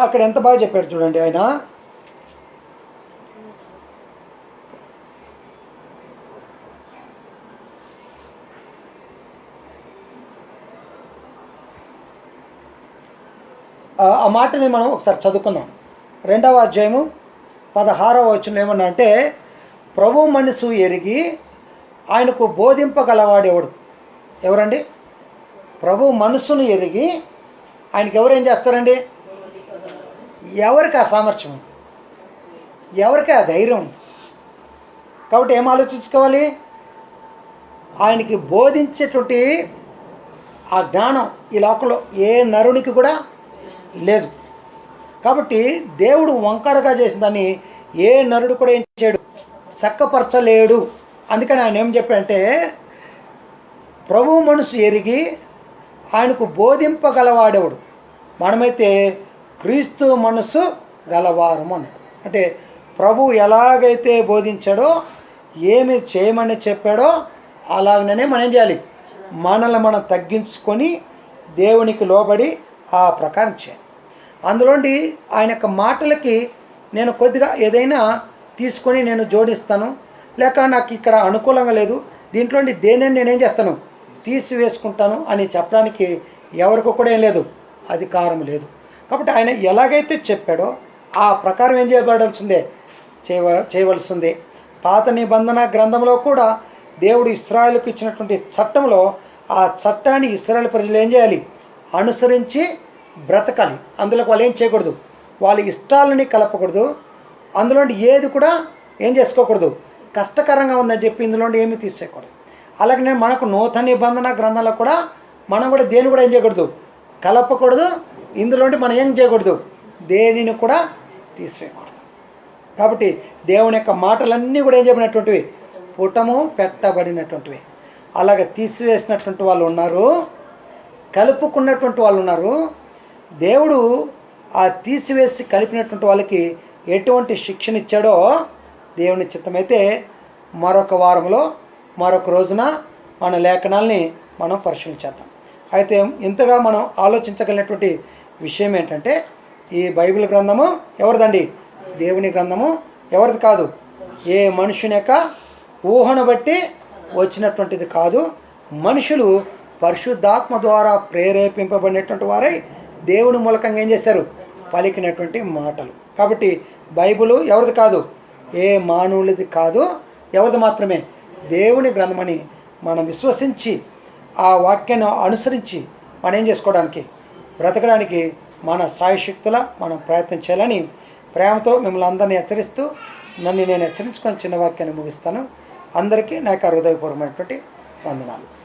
అక్కడ ఎంత బాగా చెప్పాడు చూడండి ఆయన. ఆ మాటని మనం ఒకసారి చదువుకుందాం. 2వ అధ్యాయము 16వ వచనం ఏమన్నా అంటే, ప్రభు మనసు ఎరిగి ఆయనకు బోధింపగలవాడెవడు? ఎవరండి? ప్రభు మనసును ఎరిగి ఆయనకి ఎవరు ఏం చేస్తారండి? ఎవరికి ఆ సామర్థ్యం ఉంది, ఎవరికి ఆ ధైర్యం ఉంది. కాబట్టి ఏం ఆలోచించుకోవాలి, ఆయనకి బోధించేటువంటి ఆ జ్ఞానం ఈ లోకంలో ఏ నరునికి కూడా లేదు. కాబట్టి దేవుడు వంకరగా చేసిన దాన్ని ఏ నరుడు కూడా ఏం చేయడు, చక్కపరచలేడు. అందుకని ఆయన ఏం చెప్పాడంటే, ప్రభు మనసు ఎరిగి ఆయనకు బోధింపగలవాడేవాడు. మనమైతే క్రీస్తు మనసు గలవారము అన్నాడు. అంటే ప్రభు ఎలాగైతే బోధించాడో, ఏమి చేయమని చెప్పాడో అలాగనే మనం ఏం చేయాలి, మనల్ని మనం తగ్గించుకొని దేవునికి లోబడి ఆ ప్రకారం చేయాలి. అందులోండి ఆయన యొక్క మాటలకి నేను కొద్దిగా ఏదైనా తీసుకొని నేను జోడిస్తాను, లేక నాకు ఇక్కడ అనుకూలంగా లేదు, దీంట్లోండి దేనిని నేనేం చేస్తాను, తీసివేసుకుంటాను అని చెప్పడానికి ఎవరికి కూడా ఏం లేదు, అధికారం లేదు. కాబట్టి ఆయన ఎలాగైతే చెప్పాడో ఆ ప్రకారం ఏం చేయబడాల్సిందే, చేయవలసిందే. పాత నిబంధన గ్రంథంలో కూడా దేవుడు ఇశ్రాయేలుకు ఇచ్చినటువంటి చట్టంలో ఆ చట్టాన్ని ఇశ్రాయేలు ప్రజలు ఏం చేయాలి, అనుసరించి బ్రతకాలి. అందులో వాళ్ళు ఏం చేయకూడదు, వాళ్ళ ఇష్టాలని కలపకూడదు, అందులోండి ఏది కూడా ఏం చేసుకోకూడదు, కష్టకరంగా ఉందని చెప్పి ఇందులోండి ఏమీ తీసేయకూడదు. అలాగే మనకు నూతన నిబంధన గ్రంథంలో కూడా మనం కూడా దేని కూడా ఏం చేయకూడదు, కలపకూడదు, ఇందులోండి మనం ఏం చేయకూడదు, దేనిని కూడా తీసివేయకూడదు. కాబట్టి దేవుని యొక్క మాటలన్నీ కూడా ఏం చెప్పినటువంటివి, పుటము పెట్టబడినటువంటివి. అలాగే తీసివేసినటువంటి వాళ్ళు ఉన్నారు, కలుపుకున్నటువంటి వాళ్ళు ఉన్నారు. దేవుడు ఆ తీసివేసి కలిపినటువంటి వాళ్ళకి ఎటువంటి శిక్షణ ఇచ్చాడో దేవుని చిత్తమైతే మరొక వారంలో మరొక రోజున మన లేఖనాల్ని మనం పరిశీలించేద్దాం. అయితే ఇంతగా మనం ఆలోచించగలిగినటువంటి విషయం ఏంటంటే, ఈ బైబిల్ గ్రంథము ఎవరిదండి? దేవుని గ్రంథము. ఎవరిది కాదు? ఏ మనుషుని యొక్క ఊహను బట్టి వచ్చినటువంటిది కాదు. మనుషులు పరిశుద్ధాత్మ ద్వారా ప్రేరేపింపబడినటువంటి వారై దేవుని మూలకంగా ఏం చేశారు? పలికినటువంటి మాటలు. కాబట్టి బైబిల్ ఎవరిది కాదు? ఏ మానవులది కాదు. ఎవరిది మాత్రమే? దేవుని గ్రంథమని మనం విశ్వసించి ఆ వాక్యాన్ని అనుసరించి మనం ఏం చేసుకోవడానికి, బ్రతకడానికి మన సాయశక్తుల మనం ప్రయత్నం చేయాలని ప్రేమతో మిమ్మల్ని అందరినీ హెచ్చరిస్తూ నన్ను నేను హెచ్చరించుకొని చిన్న వాక్యాన్ని ముగిస్తాను. అందరికీ నా యొక్క హృదయపూర్వమైనటువంటి వందనాలు.